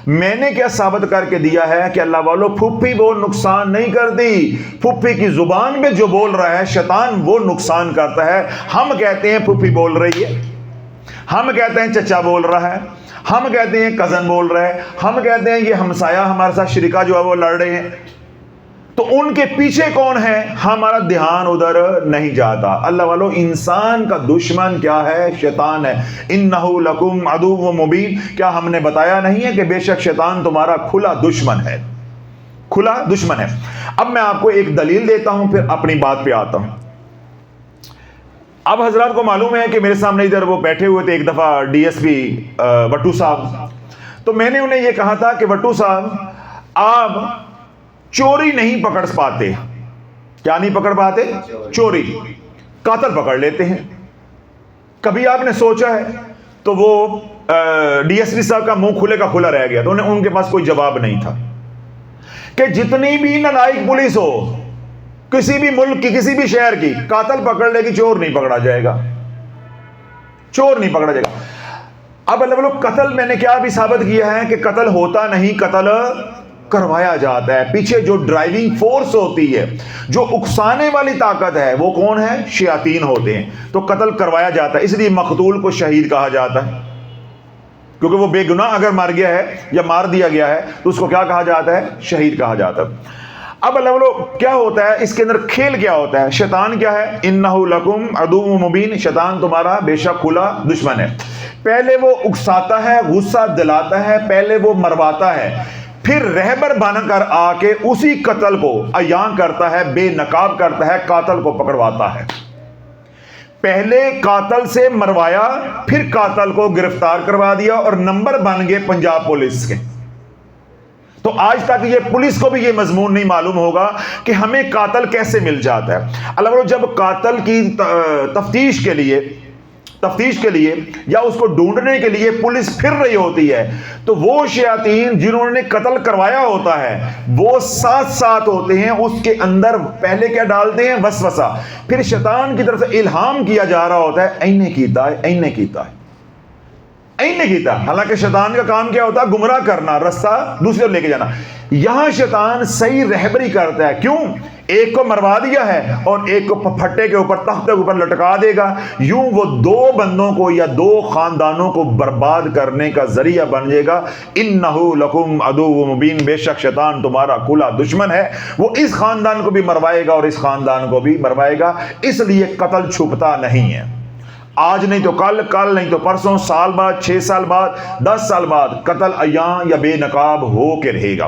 Speaker 1: میں نے کیا ثابت کر کے دیا ہے کہ اللہ والو پھپھی وہ نقصان نہیں کرتی. پھپھی کی زبان میں جو بول رہا ہے شیطان وہ نقصان کرتا ہے. ہم کہتے ہیں پھپھی بول رہی ہے, ہم کہتے ہیں چچا بول رہا ہے, ہم کہتے ہیں کزن بول رہا ہے, ہم کہتے ہیں یہ ہمسایہ ہمارے ساتھ شریکہ جو ہے وہ لڑ رہے ہیں. تو ان کے پیچھے کون ہے, ہمارا دھیان ادھر نہیں جاتا. اللہ والو انسان کا دشمن کیا ہے, شیطان ہے. انہ لکم عدو مبین, کیا ہم نے بتایا نہیں ہے کہ بے شک شیطان تمہارا کھلا دشمن ہے, کھلا دشمن ہے. اب میں آپ کو ایک دلیل دیتا ہوں پھر اپنی بات پہ آتا ہوں. اب حضرات کو معلوم ہے کہ میرے سامنے ادھر وہ بیٹھے ہوئے تھے ایک دفعہ ڈی ایس پی وٹو صاحب. تو میں نے انہیں یہ کہا تھا کہ وٹو صاحب آپ چوری نہیں پکڑ پاتے. کیا نہیں پکڑ پاتے؟ چوری. قاتل پکڑ لیتے ہیں. کبھی آپ نے سوچا ہے؟ تو وہ ڈی ایس پی صاحب کا منہ کھلے کا کھلا رہ گیا. تو ان کے پاس کوئی جواب نہیں تھا کہ جتنی بھی نالائق پولیس ہو کسی بھی ملک کی کسی بھی شہر کی, قاتل پکڑ لے گی, چور نہیں پکڑا جائے گا, چور نہیں پکڑا جائے گا. اب اللہ قتل میں نے کیا بھی ثابت کیا ہے کہ قتل ہوتا نہیں, قتل کروایا جاتا ہے. پیچھے جو ڈرائیونگ فورس ہوتی ہے, جو اکسانے والی طاقت ہے, وہ کون ہے؟ شیاطین ہوتے ہیں. تو قتل کروایا جاتا ہے. اس لیے مقتول کو شہید کہا جاتا ہے, کیونکہ وہ بے گناہ اگر مر گیا ہے یا مار دیا گیا ہے تو اس کو کیا کہا جاتا ہے؟ شہید کہا جاتا ہے. اب اللہ کیا ہوتا ہے اس کے اندر کھیل کیا ہوتا ہے؟ شیطان کیا ہے؟ انہ لکم عدو مبین, شیطان تمہارا بے شک کھلا دشمن ہے. پہلے وہ اکساتا ہے, غصہ دلاتا ہے, پہلے وہ مرواتا ہے, پھر رہبر بن کر آ کے اسی قتل کو عیاں کرتا ہے, بے نقاب کرتا ہے, قاتل کو پکڑواتا ہے. پہلے قاتل سے مروایا, پھر قاتل کو گرفتار کروا دیا اور نمبر بن گئے پنجاب پولیس کے. تو آج تک یہ پولیس کو بھی یہ مضمون نہیں معلوم ہوگا کہ ہمیں قاتل کیسے مل جاتا ہے. اللہ جب قاتل کی تفتیش کے لیے یا اس کو ڈھونڈنے کے لیے پولیس پھر رہی ہوتی ہے, تو وہ شیاطین جنہوں نے قتل کروایا ہوتا ہے وہ ساتھ ساتھ ہوتے ہیں. اس کے اندر پہلے کیا ڈالتے ہیں؟ وسوسہ. پھر شیطان کی طرف سے الہام کیا جا رہا ہوتا ہے, اینے کیتا ہے, اینے کیتا ہے, اینے کیتا. حالانکہ شیطان کا کام کیا ہوتا ہے؟ گمراہ کرنا, رستہ دوسرے لے کے جانا. یہاں شیطان صحیح رہبری کرتا ہے. کیوں؟ ایک کو مروا دیا ہے اور ایک کو پھٹے کے اوپر, تختے کے اوپر لٹکا دے گا. یوں وہ دو بندوں کو یا دو خاندانوں کو برباد کرنے کا ذریعہ بن جائے گا. انہ لکم عدو مبین, بے شک شیطان تمہارا کھلا دشمن ہے. وہ اس خاندان کو بھی مروائے گا اور اس خاندان کو بھی مروائے گا. اس لیے قتل چھپتا نہیں ہے. آج نہیں تو کل, کل نہیں تو پرسوں, سال بعد, 6 سال بعد, 10 سال بعد قتل عیاں یا بے نقاب ہو کے رہے گا.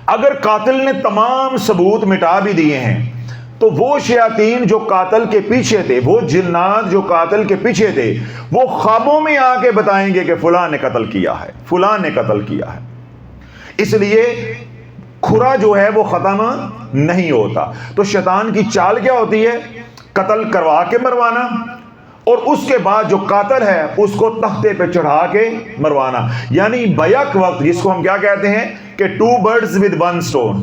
Speaker 1: اگر قاتل نے تمام ثبوت مٹا بھی دیے ہیں تو وہ شیاطین جو قاتل کے پیچھے تھے, وہ جنات جو قاتل کے پیچھے تھے, وہ خوابوں میں آ کے بتائیں گے کہ فلاں نے قتل کیا ہے, فلاں نے قتل کیا ہے. اس لیے کھرا جو ہے وہ ختم نہیں ہوتا. تو شیطان کی چال کیا ہوتی ہے؟ قتل کروا کے مروانا, اور اس کے بعد جو قاتل ہے اس کو تختے پہ چڑھا کے مروانا. یعنی بیک وقت, جس کو ہم کیا کہتے ہیں کہ 2 birds with 1 stone.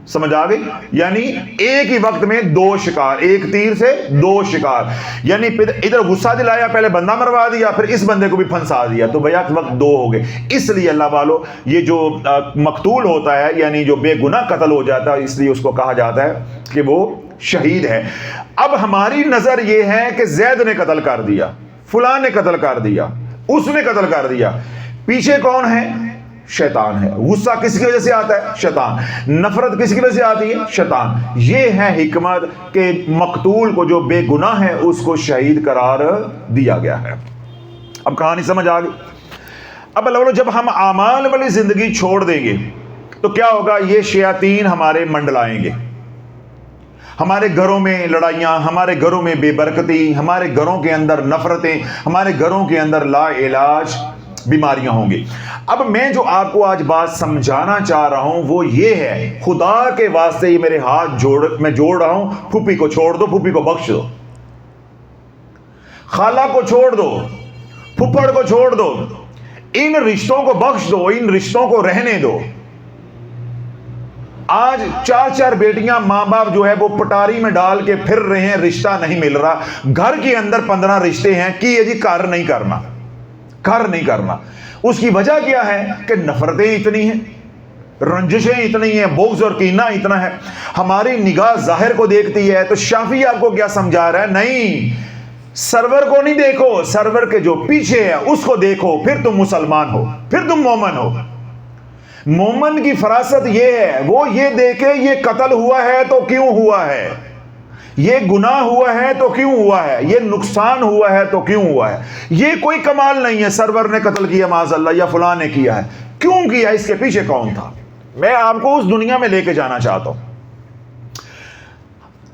Speaker 1: سمجھ آ گئی؟ یعنی ایک ہی وقت میں 2 شکار, ایک تیر سے 2 شکار. یعنی ادھر غصہ دلایا, پہلے بندہ مروا دیا, پھر اس بندے کو بھی پھنسا دیا, تو بیک وقت 2 ہو گئے. اس لیے اللہ والو یہ جو مقتول ہوتا ہے, یعنی جو بے گناہ قتل ہو جاتا ہے, اس لیے اس کو کہا جاتا ہے کہ وہ شہید ہے. اب ہماری نظر یہ ہے کہ زید نے قتل کر دیا, فلاں نے قتل کر دیا, اس نے قتل کر دیا. پیچھے کون ہے؟ شیطان ہے. غصہ کس کی وجہ سے آتا ہے؟ شیطان. نفرت کس کی وجہ سے آتی ہے؟ شیطان. یہ ہے حکمت کہ مقتول کو جو بے گناہ ہے اس کو شہید قرار دیا گیا ہے. اب کہانی سمجھ آ گئی؟ اب اللہ جب ہم اعمال والی زندگی چھوڑ دیں گے تو کیا ہوگا؟ یہ شیاطین ہمارے منڈلائیں گے. ہمارے گھروں میں لڑائیاں, ہمارے گھروں میں بے برکتی, ہمارے گھروں کے اندر نفرتیں, ہمارے گھروں کے اندر لا علاج بیماریاں ہوں گی. اب میں جو آپ کو آج بات سمجھانا چاہ رہا ہوں وہ یہ ہے, خدا کے واسطے یہ میرے ہاتھ میں جوڑ رہا ہوں, پھوپھی کو چھوڑ دو, پھوپھی کو بخش دو, خالہ کو چھوڑ دو, پھپھڑ کو چھوڑ دو, ان رشتوں کو بخش دو, ان رشتوں کو رہنے دو. آج 4 بیٹیاں ماں باپ جو ہے وہ پٹاری میں ڈال کے پھر رہے ہیں, رشتہ نہیں مل رہا. گھر کے اندر 15 رشتے ہیں کہ یہ جی گھر نہیں کرنا, گھر نہیں کرنا. اس کی وجہ کیا ہے کہ نفرتیں اتنی ہیں، رنجشیں اتنی ہیں، بغض اور کینہ اتنا ہے۔ ہماری نگاہ ظاہر کو دیکھتی ہے، تو شافعی آپ کو کیا سمجھا رہا ہے؟ نہیں، سرور کو نہیں دیکھو، سرور کے جو پیچھے ہے اس کو دیکھو، پھر تم مسلمان ہو، پھر تم مومن ہو۔ مومن کی فراست یہ ہے، وہ یہ دیکھے یہ قتل ہوا ہے تو کیوں ہوا ہے، یہ گناہ ہوا ہے تو کیوں ہوا ہے، یہ نقصان ہوا ہے تو کیوں ہوا ہے۔ یہ کوئی کمال نہیں ہے سرور نے قتل کیا معاذ اللہ، یا فلاں نے کیا ہے، کیوں کیا، اس کے پیچھے کون تھا۔ میں آپ کو اس دنیا میں لے کے جانا چاہتا ہوں۔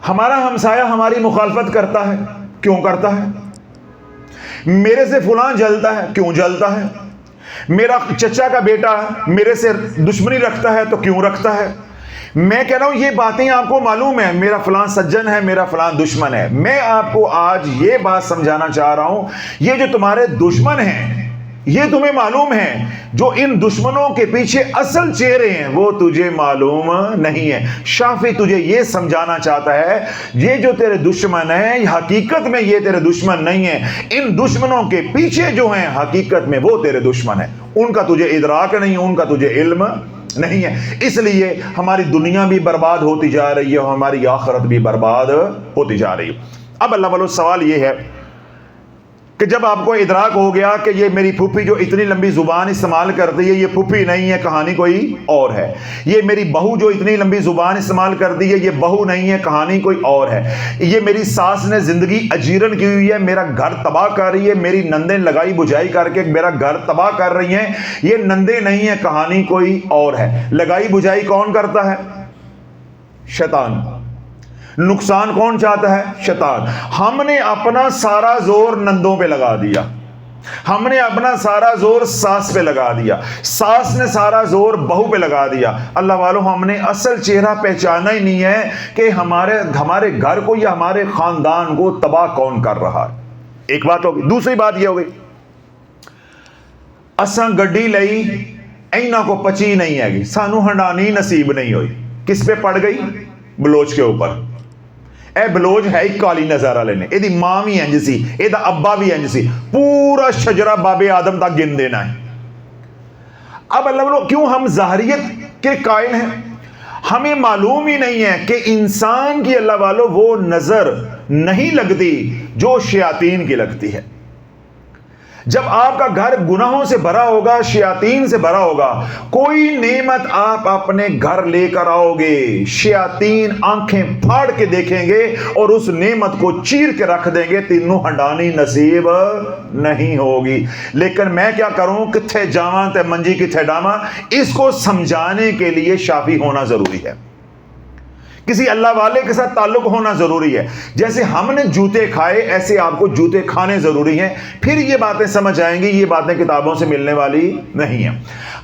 Speaker 1: ہمارا ہمسایہ ہماری مخالفت کرتا ہے، کیوں کرتا ہے؟ میرے سے فلاں جلتا ہے، کیوں جلتا ہے؟ میرا چچا کا بیٹا میرے سے دشمنی رکھتا ہے تو کیوں رکھتا ہے؟ میں کہہ رہا ہوں یہ باتیں آپ کو معلوم ہے، میرا فلاں سجن ہے، میرا فلاں دشمن ہے۔ میں آپ کو آج یہ بات سمجھانا چاہ رہا ہوں، یہ جو تمہارے دشمن ہیں، یہ تمہیں معلوم ہے، جو ان دشمنوں کے پیچھے اصل چہرے ہیں وہ تجھے معلوم نہیں ہے۔ شافعی تجھے یہ سمجھانا چاہتا ہے، یہ جو تیرے دشمن ہیں حقیقت میں یہ تیرے دشمن نہیں ہیں، ان دشمنوں کے پیچھے جو ہیں حقیقت میں وہ تیرے دشمن ہیں، ان کا تجھے ادراک نہیں، ان کا تجھے علم نہیں ہے۔ اس لیے ہماری دنیا بھی برباد ہوتی جا رہی ہے اور ہماری آخرت بھی برباد ہوتی جا رہی ہے۔ اب اللہ والو سوال یہ ہے کہ جب آپ کو ادراک ہو گیا کہ یہ میری پھوپھی جو اتنی لمبی زبان استعمال کرتی ہے یہ پھوپھی نہیں ہے، کہانی کوئی اور ہے، یہ میری بہو جو اتنی لمبی زبان استعمال کرتی ہے یہ بہو نہیں ہے، کہانی کوئی اور ہے، یہ میری ساس نے زندگی اجیرن کی ہوئی ہے، میرا گھر تباہ کر رہی ہے، میری نندیں لگائی بجھائی کر کے میرا گھر تباہ کر رہی ہیں، یہ نندیں نہیں ہیں، کہانی کوئی اور ہے۔ لگائی بجھائی کون کرتا ہے؟ شیطان۔ نقصان کون چاہتا ہے؟ شیطان۔ ہم نے اپنا سارا زور نندوں پہ لگا دیا، ہم نے اپنا سارا زور ساس پہ لگا دیا، ساس نے سارا زور بہو پہ لگا دیا۔ اللہ والو ہم نے اصل چہرہ پہچانا ہی نہیں ہے کہ ہمارے گھر کو یا ہمارے خاندان کو تباہ کون کر رہا ہے۔ ایک بات ہوگی۔ دوسری بات یہ ہوگی، اساں گڈی لئی اینا کو پچی نہیں ہے گی، سانو ہنڈانی نصیب نہیں ہوئی، کس پہ پڑ گئی؟ بلوچ کے اوپر۔ اے بلوچ ہے ہی کالی نظارہ لینے، اے دی ماں بھی انج سی، اے دا ابا بھی انج سی، پورا شجرہ باب آدم تک گن دینا ہے۔ اب اللہ بلو کیوں ہم ظاہریت کے قائل ہیں؟ ہمیں معلوم ہی نہیں ہے کہ انسان کی اللہ والو وہ نظر نہیں لگتی جو شیاطین کی لگتی ہے۔ جب آپ کا گھر گناہوں سے بھرا ہوگا، شیاطین سے بھرا ہوگا، کوئی نعمت آپ اپنے گھر لے کر آؤ گے، شیاطین آنکھیں پھاڑ کے دیکھیں گے اور اس نعمت کو چیر کے رکھ دیں گے، تینوں ہنڈانی نصیب نہیں ہوگی۔ لیکن میں کیا کروں، کتھے جاواں تے منجی کتھے ڈاواں، اس کو سمجھانے کے لیے شافی ہونا ضروری ہے، کسی اللہ والے کے ساتھ تعلق ہونا ضروری ہے۔ جیسے ہم نے جوتے کھائے ایسے آپ کو جوتے کھانے ضروری ہیں، پھر یہ باتیں سمجھ آئیں گی، یہ باتیں کتابوں سے ملنے والی نہیں ہیں۔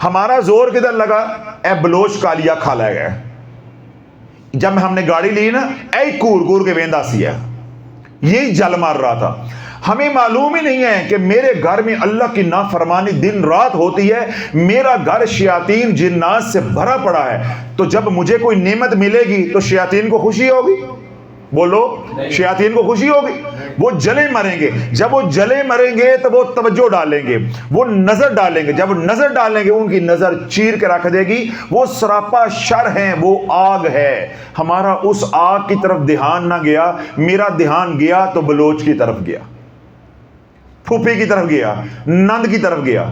Speaker 1: ہمارا زور کدھر لگا؟ اے بلوچ کالیا کھا لے گئے، جب ہم نے گاڑی لی نا اے کور کور کے ویندا سی ہے، یہی جل مار رہا تھا۔ ہمیں معلوم ہی نہیں ہے کہ میرے گھر میں اللہ کی نافرمانی دن رات ہوتی ہے، میرا گھر شیاطین جنات سے بھرا پڑا ہے، تو جب مجھے کوئی نعمت ملے گی تو شیاطین کو خوشی ہوگی؟ بولو، شیاطین کو خوشی ہوگی؟ وہ جلے مریں گے، جب وہ جلے مریں گے تو وہ توجہ ڈالیں گے، وہ نظر ڈالیں گے، جب وہ نظر ڈالیں گے ان کی نظر چیر کے رکھ دے گی، وہ سراپا شر ہیں، وہ آگ ہے۔ ہمارا اس آگ کی طرف دھیان نہ گیا، میرا دھیان گیا تو بلوچ کی طرف گیا، پھوپھی کی طرف گیا، نند کی طرف گیا،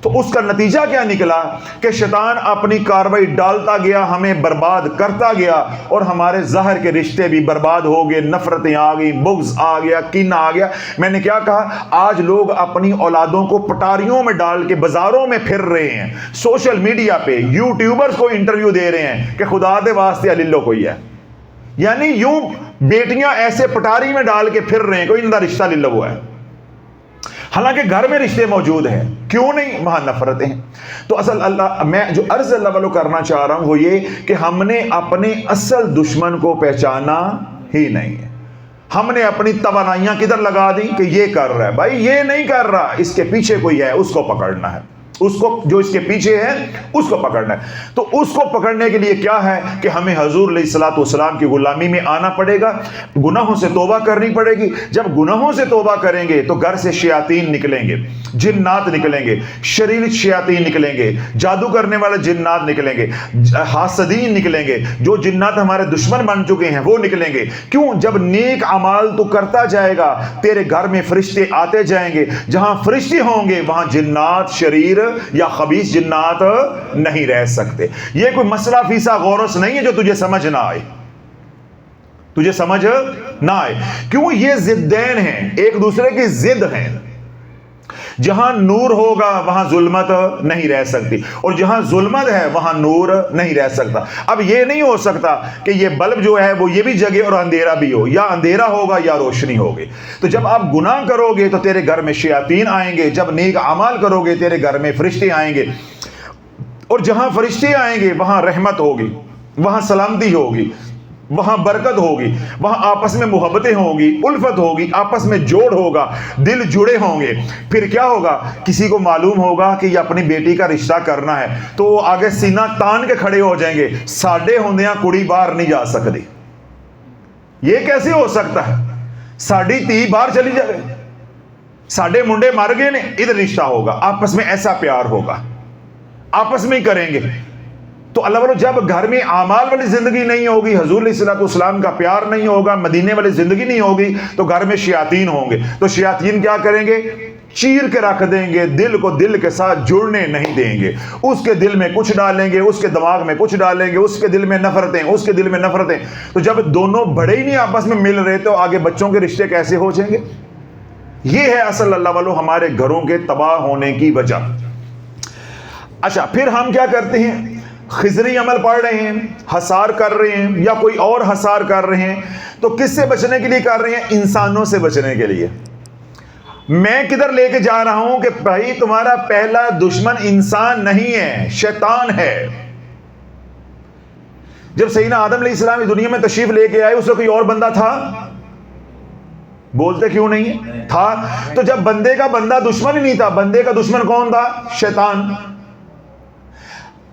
Speaker 1: تو اس کا نتیجہ کیا نکلا کہ شیطان اپنی کاروائی ڈالتا گیا، ہمیں برباد کرتا گیا، اور ہمارے ظاہر کے رشتے بھی برباد ہو گئے، نفرتیں آ گئی، بغض آ گیا، کینہ آ گیا۔ میں نے کیا کہا، آج لوگ اپنی اولادوں کو پٹاریوں میں ڈال کے بازاروں میں پھر رہے ہیں، سوشل میڈیا پہ یوٹیوبرز کو انٹرویو دے رہے ہیں کہ خدا دے واسطے علیلو کوئی ہے، یعنی یوں بیٹیاں ایسے پٹاری میں ڈال کے پھر رہے ہیں کوئی ان کا رشتہ للہ ہوا ہے، حالانکہ گھر میں رشتے موجود ہیں، کیوں نہیں؟ وہاں نفرتیں ہیں۔ تو اصل اللہ میں جو عرض اللہ والو کرنا چاہ رہا ہوں وہ یہ کہ ہم نے اپنے اصل دشمن کو پہچانا ہی نہیں ہے، ہم نے اپنی توانائیاں کدھر لگا دی کہ یہ کر رہا ہے، بھائی یہ نہیں کر رہا، اس کے پیچھے کوئی ہے، اس کو پکڑنا ہے۔ اس کو جو اس کے پیچھے ہے اس کو پکڑنا ہے. تو اس کو پکڑنے کے لیے کیا ہے کہ ہمیں حضور علیہ الصلوۃ والسلام کی غلامی میں آنا پڑے گا, گناہوں سے توبہ کرنی پڑے گی. جب گناہوں سے توبہ کریں گے تو گھر سے شیاطین نکلیں گے, جنات نکلیں گے, شریر شیاطین نکلیں گے, جادو کرنے والے جنات نکلیں گے, حاسدین نکلیں گے, جو جنات ہمارے دشمن بن چکے ہیں وہ نکلیں گے. کیوں؟ جب نیک اعمال تو کرتا جائے گا تیرے گھر میں فرشتے آتے جائیں گے, جہاں فرشتے ہوں گے وہاں جنات شریر یا خبیث جنات نہیں رہ سکتے. یہ کوئی مسئلہ فیسا غورس نہیں ہے جو تجھے سمجھ نہ آئے, تجھے سمجھ نہ آئے. کیوں؟ یہ ضدین ہیں, ایک دوسرے کی ضد ہیں. جہاں نور ہوگا وہاں ظلمت نہیں رہ سکتی, اور جہاں ظلمت ہے وہاں نور نہیں رہ سکتا. اب یہ نہیں ہو سکتا کہ یہ بلب جو ہے وہ یہ بھی جگے اور اندھیرا بھی ہو, یا اندھیرا ہوگا یا روشنی ہوگی. تو جب آپ گناہ کرو گے تو تیرے گھر میں شیاطین آئیں گے, جب نیک اعمال کرو گے تیرے گھر میں فرشتے آئیں گے, اور جہاں فرشتے آئیں گے وہاں رحمت ہوگی, وہاں سلامتی ہوگی, وہاں برکت ہوگی, وہاں آپس میں محبتیں ہوگی, الفت ہوگی, آپس میں جوڑ ہوگا, دل جڑے ہوں گے. پھر کیا ہوگا؟ کسی کو معلوم ہوگا کہ یہ اپنی بیٹی کا رشتہ کرنا ہے تو وہ آگے سینہ تان کے کھڑے ہو جائیں گے, ساڈے ہوندیاں کڑی باہر نہیں جا سکتی. یہ کیسے ہو سکتا ہے؟ ساڈی تی باہر چلی جائے, ساڈے منڈے مر گئے نے, ادھر رشتہ ہوگا, آپس میں ایسا پیار ہوگا, آپس میں ہی کریں گے. تو اللہ والو جب گھر میں اعمال والی زندگی نہیں ہوگی, حضور علیہ الصلوۃ والسلام کا پیار نہیں ہوگا, مدینے والی زندگی نہیں ہوگی, تو گھر میں شیاطین ہوں گے. تو شیاطین کیا کریں گے؟ چیر کے رکھ دیں گے, دل کو دل کے ساتھ جڑنے نہیں دیں گے. اس کے دل میں کچھ ڈالیں گے, اس کے دماغ میں کچھ ڈالیں گے, اس کے دل میں نفرتیں, اس کے دل میں نفرتیں. تو جب دونوں بڑے ہی نہیں آپس میں مل رہے تو آگے بچوں کے رشتے کیسے ہو جائیں گے؟ یہ ہے اصل اللہ والو ہمارے گھروں کے تباہ ہونے کی وجہ. اچھا, پھر ہم کیا کرتے ہیں؟ خضری عمل پڑھ رہے ہیں, حسار کر رہے ہیں, یا کوئی اور حسار کر رہے ہیں, تو کس سے بچنے کے لیے کر رہے ہیں؟ انسانوں سے بچنے کے لیے. میں کدھر لے کے جا رہا ہوں کہ بھائی تمہارا پہلا دشمن انسان نہیں ہے, شیطان ہے. جب سیدنا آدم علیہ السلام اس دنیا میں تشریف لے کے آئے اس وقت کوئی اور بندہ تھا؟ بولتے کیوں نہیں تھا؟ تو جب بندے کا بندہ دشمن ہی نہیں تھا, بندے کا دشمن کون تھا؟ شیطان.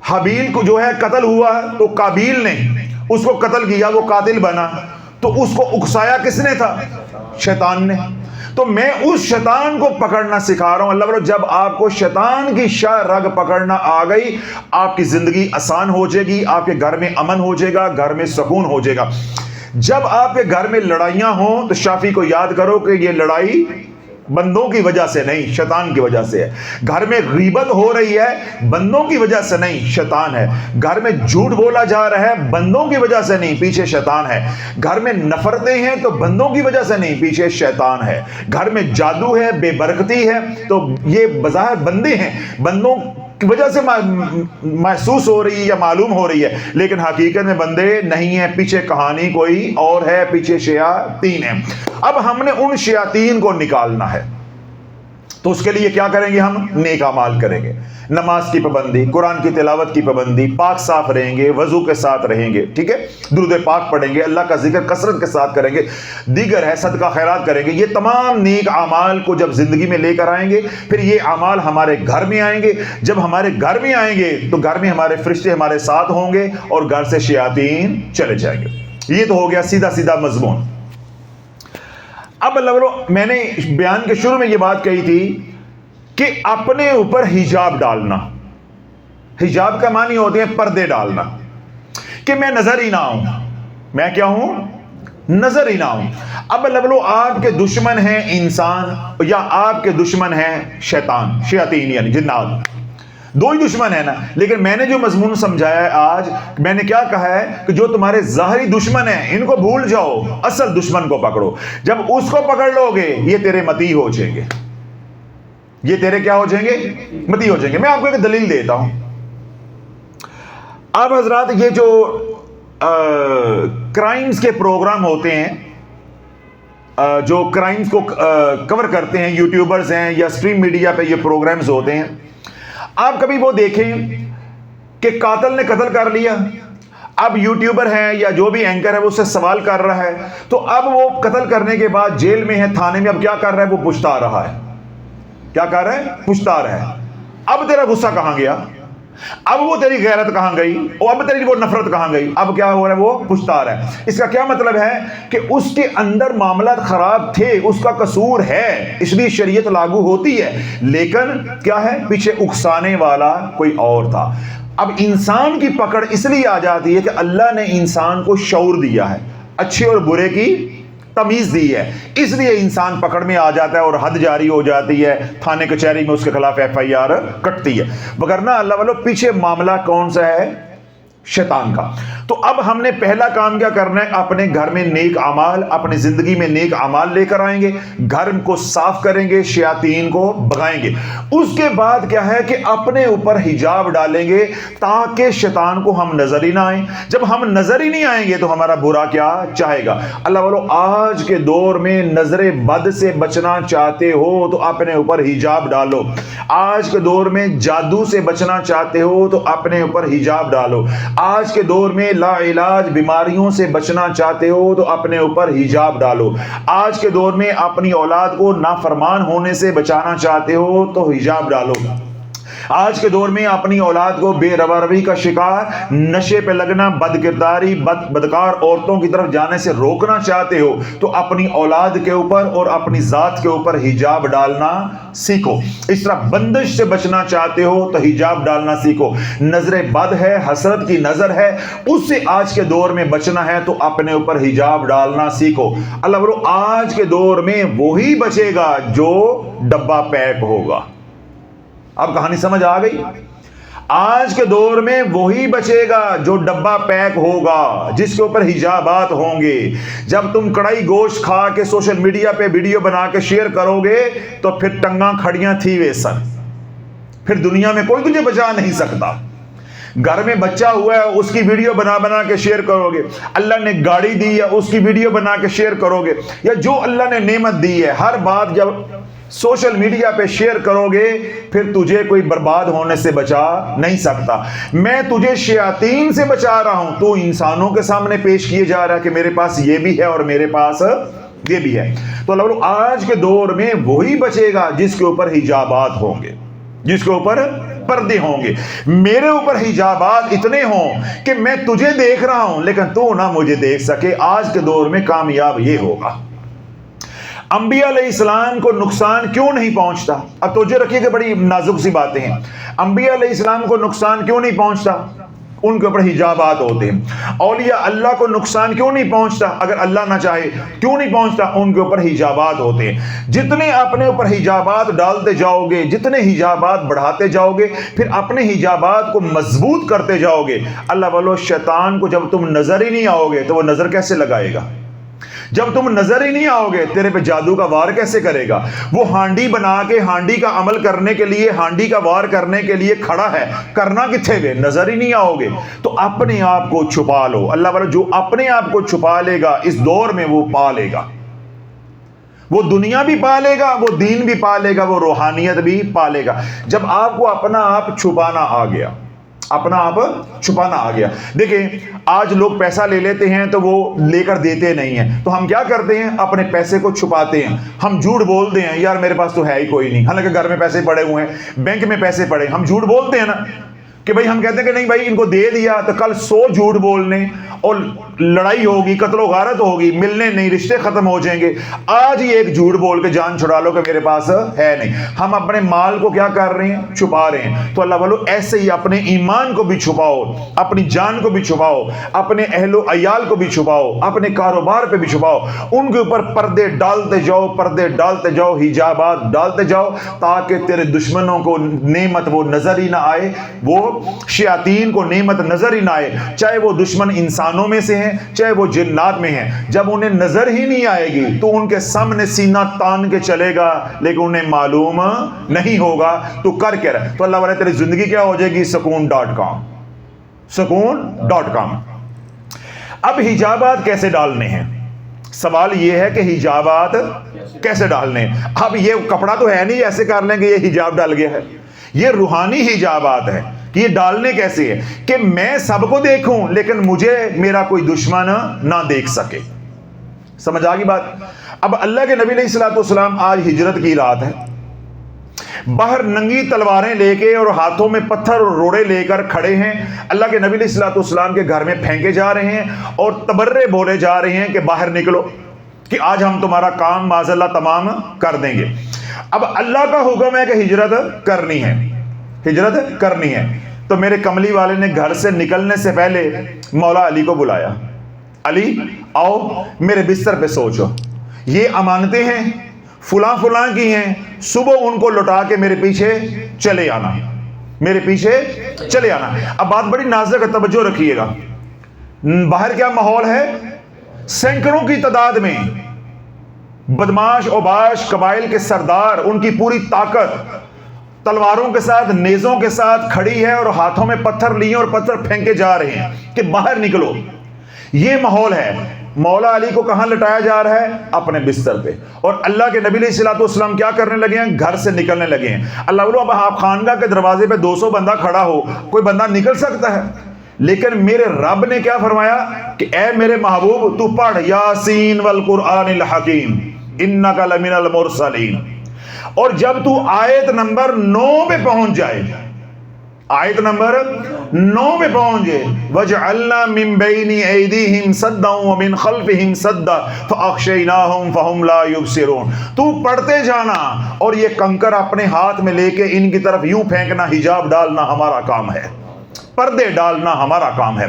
Speaker 1: حابیل کو جو ہے قتل ہوا تو قابیل نے اس کو قتل کیا, وہ قاتل بنا, تو اس کو اکسایا کس نے تھا؟ شیطان نے. تو میں اس شیطان کو پکڑنا سکھا رہا ہوں. اللہ بولو جب آپ کو شیطان کی شاہ رگ پکڑنا آ گئی, آپ کی زندگی آسان ہو جائے گی, آپ کے گھر میں امن ہو جائے گا, گھر میں سکون ہو جائے گا. جب آپ کے گھر میں لڑائیاں ہوں تو شافی کو یاد کرو کہ یہ لڑائی بندوں کی وجہ سے نہیں, شیطان کی وجہ سے ہے. گھر میں غیبت ہو رہی ہے, بندوں کی وجہ سے نہیں, شیطان ہے. گھر میں جھوٹ بولا جا رہا ہے, بندوں کی وجہ سے نہیں, پیچھے شیطان ہے. گھر میں نفرتیں ہیں تو بندوں کی وجہ سے نہیں, پیچھے شیطان ہے. گھر میں جادو ہے, بے برکتی ہے, تو یہ بظاہر بندے ہیں, بندوں کی وجہ سے محسوس ہو رہی ہے یا معلوم ہو رہی ہے, لیکن حقیقت میں بندے نہیں ہیں, پیچھے کہانی کوئی اور ہے, پیچھے شیاطین ہیں. اب ہم نے ان شیاطین کو نکالنا ہے, تو اس کے لیے کیا کریں گے؟ ہم نیک اعمال کریں گے, نماز کی پابندی, قرآن کی تلاوت کی پابندی, پاک صاف رہیں گے, وضو کے ساتھ رہیں گے, ٹھیک ہے, درود پاک پڑھیں گے, اللہ کا ذکر کثرت کے ساتھ کریں گے, دیگر ہے صدقہ خیرات کریں گے. یہ تمام نیک اعمال کو جب زندگی میں لے کر آئیں گے, پھر یہ اعمال ہمارے گھر میں آئیں گے. جب ہمارے گھر میں آئیں گے تو گھر میں ہمارے فرشتے ہمارے ساتھ ہوں گے اور گھر سے شیاطین چلے جائیں گے. یہ تو ہو گیا سیدھا سیدھا مضمون. اب اللہ میں نے بیان کے شروع میں یہ بات کہی تھی کہ اپنے اوپر حجاب ڈالنا. حجاب کا معنی ہوتے ہیں پردے ڈالنا, کہ میں نظر ہی نہ آؤں. میں کیا ہوں؟ نظر ہی نہ آؤں. اب اللہ آپ کے دشمن ہیں انسان, یا آپ کے دشمن ہیں شیطان, شیاطین یعنی جنات, دو ہی دشمن ہے نا. لیکن میں نے جو مضمون سمجھایا ہے آج, میں نے کیا کہا ہے کہ جو تمہارے ظاہری دشمن ہیں ان کو بھول جاؤ, اصل دشمن کو پکڑو. جب اس کو پکڑ لو گے یہ تیرے متی ہو جائیں گے, یہ تیرے کیا ہو جائیں گے؟ متی ہو جائیں گے. میں آپ کو ایک دلیل دیتا ہوں. اب حضرات یہ جو کرائمز کے پروگرام ہوتے ہیں, جو کرائمز کو کور کرتے ہیں, یوٹیوبرز ہیں یا اسٹریم میڈیا پہ یہ پروگرامز ہوتے ہیں, آپ کبھی وہ دیکھیں کہ قاتل نے قتل کر لیا, اب یوٹیوبر ہے یا جو بھی اینکر ہے وہ اس سے سوال کر رہا ہے, تو اب وہ قتل کرنے کے بعد جیل میں ہے, تھانے میں, اب کیا کر رہا ہے؟ وہ پوچھتا آ رہا ہے. کیا کر رہا ہے؟ پوچھتا آ رہا ہے. اب تیرا غصہ کہاں گیا؟ اب وہ تیری غیرت کہاں گئی؟ اور اب تیری وہ نفرت کہاں گئی؟ اب کیا ہو رہا ہے؟ وہ پچھتا رہا ہے۔ اس کا کیا مطلب ہے کہ اس کے اندر معاملات خراب تھے، اس کا قصور ہے، اس لیے شریعت لاگو ہوتی ہے، لیکن کیا ہے؟ پیچھے اکسانے والا کوئی اور تھا۔ اب انسان کی پکڑ اس لیے آ جاتی ہے کہ اللہ نے انسان کو شعور دیا ہے، اچھے اور برے کی تمیز دی ہے، اس لیے انسان پکڑ میں آ جاتا ہے اور حد جاری ہو جاتی ہے، تھانے کچہری میں اس کے خلاف FIR کٹتی ہے، وگرنہ اللہ والو پیچھے معاملہ کون سا ہے؟ شیطان کا۔ تو اب ہم نے پہلا کام کیا کرنا ہے؟ اپنے گھر میں نیک اعمال، اپنی زندگی میں نیک اعمال لے کر آئیں گے، گھر کو صاف کریں گے، شیاطین کو بھگائیں گے۔ اس کے بعد کیا ہے کہ اپنے اوپر حجاب ڈالیں گے تاکہ شیطان کو ہم نظر ہی نہ آئیں۔ جب ہم نظر ہی نہیں آئیں گے تو ہمارا برا کیا چاہے گا؟ اللہ والو آج کے دور میں نظر بد سے بچنا چاہتے ہو تو اپنے اوپر حجاب ڈالو۔ آج کے دور میں جادو سے بچنا چاہتے ہو تو اپنے اوپر حجاب ڈالو۔ آج کے دور میں لا علاج بیماریوں سے بچنا چاہتے ہو تو اپنے اوپر حجاب ڈالو۔ آج کے دور میں اپنی اولاد کو نافرمان ہونے سے بچانا چاہتے ہو تو حجاب ڈالو۔ آج کے دور میں اپنی اولاد کو بے روی کا شکار، نشے پہ لگنا، بد کرداری، بدکار عورتوں کی طرف جانے سے روکنا چاہتے ہو تو اپنی اولاد کے اوپر اور اپنی ذات کے اوپر حجاب ڈالنا سیکھو۔ اس طرح بندش سے بچنا چاہتے ہو تو حجاب ڈالنا سیکھو۔ نظر بد ہے، حسرت کی نظر ہے، اس سے آج کے دور میں بچنا ہے تو اپنے اوپر حجاب ڈالنا سیکھو۔ اللہ برو آج کے دور میں وہی بچے گا جو ڈبہ پیک ہوگا۔ اب کہانی سمجھ آ گئی؟ آج کے دور میں وہی بچے گا جو ڈبہ پیک ہوگا، جس کے اوپر حجابات ہوں گے۔ جب تم کڑائی گوشت کھا کے سوشل میڈیا پہ ویڈیو بنا کے شیئر کرو گے تو پھر ٹنگاں کھڑیاں تھی وے سن، پھر دنیا میں کوئی تجھے بچا نہیں سکتا۔ گھر میں بچہ ہوا ہے، اس کی ویڈیو بنا کے شیئر کرو گے۔ اللہ نے گاڑی دی ہے، اس کی ویڈیو بنا کے شیئر کرو گے، یا جو اللہ نے نعمت دی ہے، ہر بات جب سوشل میڈیا پہ شیئر کرو گے پھر تجھے کوئی برباد ہونے سے بچا نہیں سکتا۔ میں تجھے شیاطین سے بچا رہا ہوں، تو انسانوں کے سامنے پیش کیے جا رہا ہے کہ میرے پاس یہ بھی ہے اور میرے پاس یہ بھی ہے۔ تو اللہ آج کے دور میں وہی بچے گا جس کے اوپر حجابات ہوں گے، جس کے اوپر پردے ہوں گے۔ میرے اوپر حجابات اتنے ہوں کہ میں تجھے دیکھ رہا ہوں لیکن تو نہ مجھے دیکھ سکے، آج کے دور میں کامیاب یہ ہوگا۔ انبیاء علیہ السلام کو نقصان کیوں نہیں پہنچتا؟ اب توجہ رکھیے کہ بڑی نازک سی باتیں ہیں۔ انبیاء علیہ السلام کو نقصان کیوں نہیں پہنچتا؟ ان کے اوپر حجابات ہوتے ہیں۔ اولیاء اللہ کو نقصان کیوں نہیں پہنچتا؟ اگر اللہ نہ چاہے کیوں نہیں پہنچتا؟ ان کے اوپر حجابات ہوتے ہیں۔ جتنے اپنے اوپر حجابات ڈالتے جاؤ گے، جتنے حجابات بڑھاتے جاؤ گے، پھر اپنے حجابات کو مضبوط کرتے جاؤ گے، اللہ والو شیطان کو جب تم نظر ہی نہیں آؤ گے تو وہ نظر کیسے لگائے گا؟ جب تم نظر ہی نہیں آؤ گے تیرے پہ جادو کا وار کیسے کرے گا؟ وہ ہانڈی بنا کے ہانڈی کا عمل کرنے کے لیے، ہانڈی کا وار کرنے کے لیے کھڑا ہے، کرنا کتنے گے؟ نظر ہی نہیں آؤ گے۔ تو اپنے آپ کو چھپا لو۔ اللہ والا جو اپنے آپ کو چھپا لے گا اس دور میں وہ پا لے گا، وہ دنیا بھی پا لے گا، وہ دین بھی پا لے گا، وہ روحانیت بھی پا لے گا۔ جب آپ کو اپنا آپ چھپانا آ گیا، اپنا آپ چھپانا آ گیا۔ دیکھیں آج لوگ پیسہ لے لیتے ہیں تو وہ لے کر دیتے نہیں ہیں، تو ہم کیا کرتے ہیں؟ اپنے پیسے کو چھپاتے ہیں، ہم جھوٹ بولتے ہیں یار میرے پاس تو ہے ہی کوئی نہیں، حالانکہ گھر میں پیسے پڑے ہوئے ہیں، بینک میں پیسے پڑے، ہم جھوٹ بولتے ہیں نا کہ بھائی، ہم کہتے ہیں کہ نہیں بھائی ان کو دے دیا تو کل 100 جھوٹ بولنے اور لڑائی ہوگی، قتل و غارت ہوگی، ملنے نہیں، رشتے ختم ہو جائیں گے۔ آج ہی ایک جھوٹ بول کے جان چھڑا لو کہ میرے پاس ہے نہیں۔ ہم اپنے مال کو کیا کر رہے ہیں؟ چھپا رہے ہیں۔ تو اللہ والو ایسے ہی اپنے ایمان کو بھی چھپاؤ، اپنی جان کو بھی چھپاؤ، اپنے اہل و عیال کو بھی چھپاؤ، اپنے کاروبار پہ بھی چھپاؤ، ان کے اوپر پردے ڈالتے جاؤ، پردے ڈالتے جاؤ، حجابات ڈالتے جاؤ، تاکہ تیرے دشمنوں کو نعمت وہ نظر ہی نہ آئے، وہ شیاطین کو نعمت نظر ہی نہ آئے، چاہے وہ دشمن انسانوں میں سے ہیں چاہے وہ جنات میں ہیں۔ جب انہیں نظر ہی نہیں آئے گی تو ان کے سامنے سینہ تان کے چلے گا لیکن انہیں معلوم نہیں ہوگا تو کر کے رہے۔ تو اللہ والے تیری زندگی کیا ہو جائے گی؟ سکون.com، سکون.com۔ اب حجابات کیسے ڈالنے ہیں؟ سوال یہ ہے کہ حجابات کیسے ڈالنے ہیں؟ اب یہ کپڑا تو ہے نہیں ایسے کر لیں کہ یہ حجاب ڈال گیا ہے، یہ روحانی حجابات ہے۔ کہ یہ ڈالنے کیسے ہے؟ کہ میں سب کو دیکھوں لیکن مجھے میرا کوئی دشمن نہ دیکھ سکے۔ سمجھ آ گئی بات؟ اب اللہ کے نبی علیہ الصلوۃ والسلام آج ہجرت کی رات ہے، باہر ننگی تلواریں لے کے اور ہاتھوں میں پتھر اور روڑے لے کر کھڑے ہیں، اللہ کے نبی علیہ الصلوۃ والسلام کے گھر میں پھینکے جا رہے ہیں اور تبرے بولے جا رہے ہیں کہ باہر نکلو، کہ آج ہم تمہارا کام معاذ اللہ تمام کر دیں گے۔ اب اللہ کا حکم ہے کہ ہجرت کرنی ہے، ہجرت کرنی ہے، تو میرے کملی والے نے گھر سے نکلنے سے پہلے مولا علی کو بلایا، علی آؤ میرے بستر پہ سوچو، یہ امانتیں ہیں فلاں فلاں کی ہیں، صبح ان کو لوٹا کے میرے پیچھے چلے آنا، میرے پیچھے چلے آنا۔ اب بات بڑی نازک ہے، توجہ رکھیے گا۔ باہر کیا ماحول ہے؟ سینکڑوں کی تعداد میں بدماش اوباش قبائل کے سردار، ان کی پوری طاقت تلواروں کے ساتھ نیزوں کے ساتھ کھڑی ہے اور ہاتھوں میں پتھر لیے اور پتھر پھینکے جا رہے ہیں کہ باہر نکلو۔ یہ ماحول ہے۔ مولا علی کو کہاں لٹایا جا رہا ہے؟ اپنے بستر پہ، اور اللہ کے نبی علیہ الصلوۃ والسلام کیا کرنے لگے ہیں؟ گھر سے نکلنے لگے ہیں۔ اللہ بولو اب آپ خانگاہ کے دروازے پہ 200 بندہ کھڑا ہو، کوئی بندہ نکل سکتا ہے؟ لیکن میرے رب نے کیا فرمایا کہ اے میرے محبوب تو پڑھ یاسین والقرآن الحکیم انک لمن المرسلین، اور جب تو آیت نمبر 9 پہ پہنچ جائے، آیت نمبر 9 پہ پہنچ جائے، وَجْعَلْنَا مِن بَيْنِ أَيْدِيهِمْ سَدًّا وَمِن خَلْفِهِمْ سَدًّا فَأَغْشَيْنَاهُمْ فَهُمْ لَا يُبْصِرُونَ۔ تو پڑھتے جانا اور یہ کنکر اپنے ہاتھ میں لے کے ان کی طرف یوں پھینکنا، حجاب ڈالنا ہمارا کام ہے، پردے ڈالنا ہمارا کام ہے۔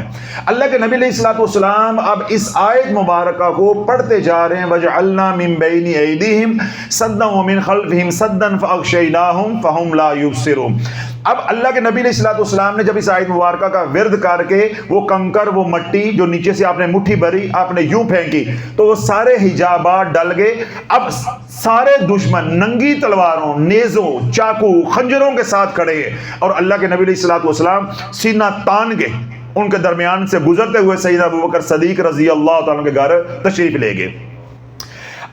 Speaker 1: اللہ کے نبی علیہ الصلوۃ والسلام اب اس آیت مبارکہ کو پڑھتے جا رہے ہیں، وَجْعَلْنَا مِن بَيْنِ أَيْدِيهِمْ سَدًّا وَمِن خَلْفِهِمْ سَدًّا فَأَغْشَيْنَاهُمْ فَهُمْ لَا يُبْصِرُونَ۔ اب اللہ کے نبی علیہ الصلوۃ والسلام نے جب اس آیت مبارکہ کا ورد کر کے وہ کنکر، وہ مٹی جو نیچے سے آپ نے مٹھی بھری، آپ نے یوں پھینکی تو وہ سارے حجابات ڈل گئے۔ اب سارے دشمن ننگی تلواروں، نیزوں، چاقو، خنجروں کے ساتھ کھڑے ہیں، اور اللہ کے نبی علیہ الصلوۃ والسلام سینہ تان کے ان کے درمیان سے گزرتے ہوئے سیدنا ابوبکر صدیق رضی اللہ تعالیٰ کے گھر تشریف لے گئے۔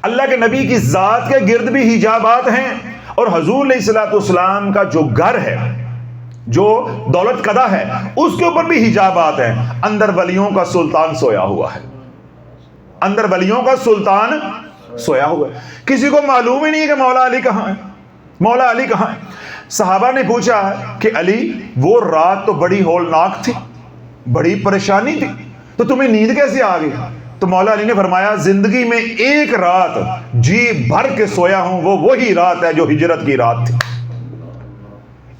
Speaker 1: اللہ کے نبی کی ذات کے گرد بھی حجابات ہیں، اور حضور علیہ الصلوۃ والسلام کا جو گھر ہے، جو دولت قدہ ہے، اس کے اوپر بھی حجابات ہیں۔ اندر ولیوں کا سلطان سویا ہوا ہے، اندر ولیوں کا سلطان سویا ہوا ہے، کسی کو معلوم ہی نہیں ہے کہ مولا علی کہاں ہے، مولا علی کہاں ہے۔ صحابہ نے پوچھا کہ علی وہ رات تو بڑی ہولناک تھی، بڑی پریشانی تھی، تو تمہیں نیند کیسے آ گئی؟ تو مولا علی نے فرمایا زندگی میں ایک رات جی بھر کے سویا ہوں، وہ وہی رات ہے جو ہجرت کی رات تھی۔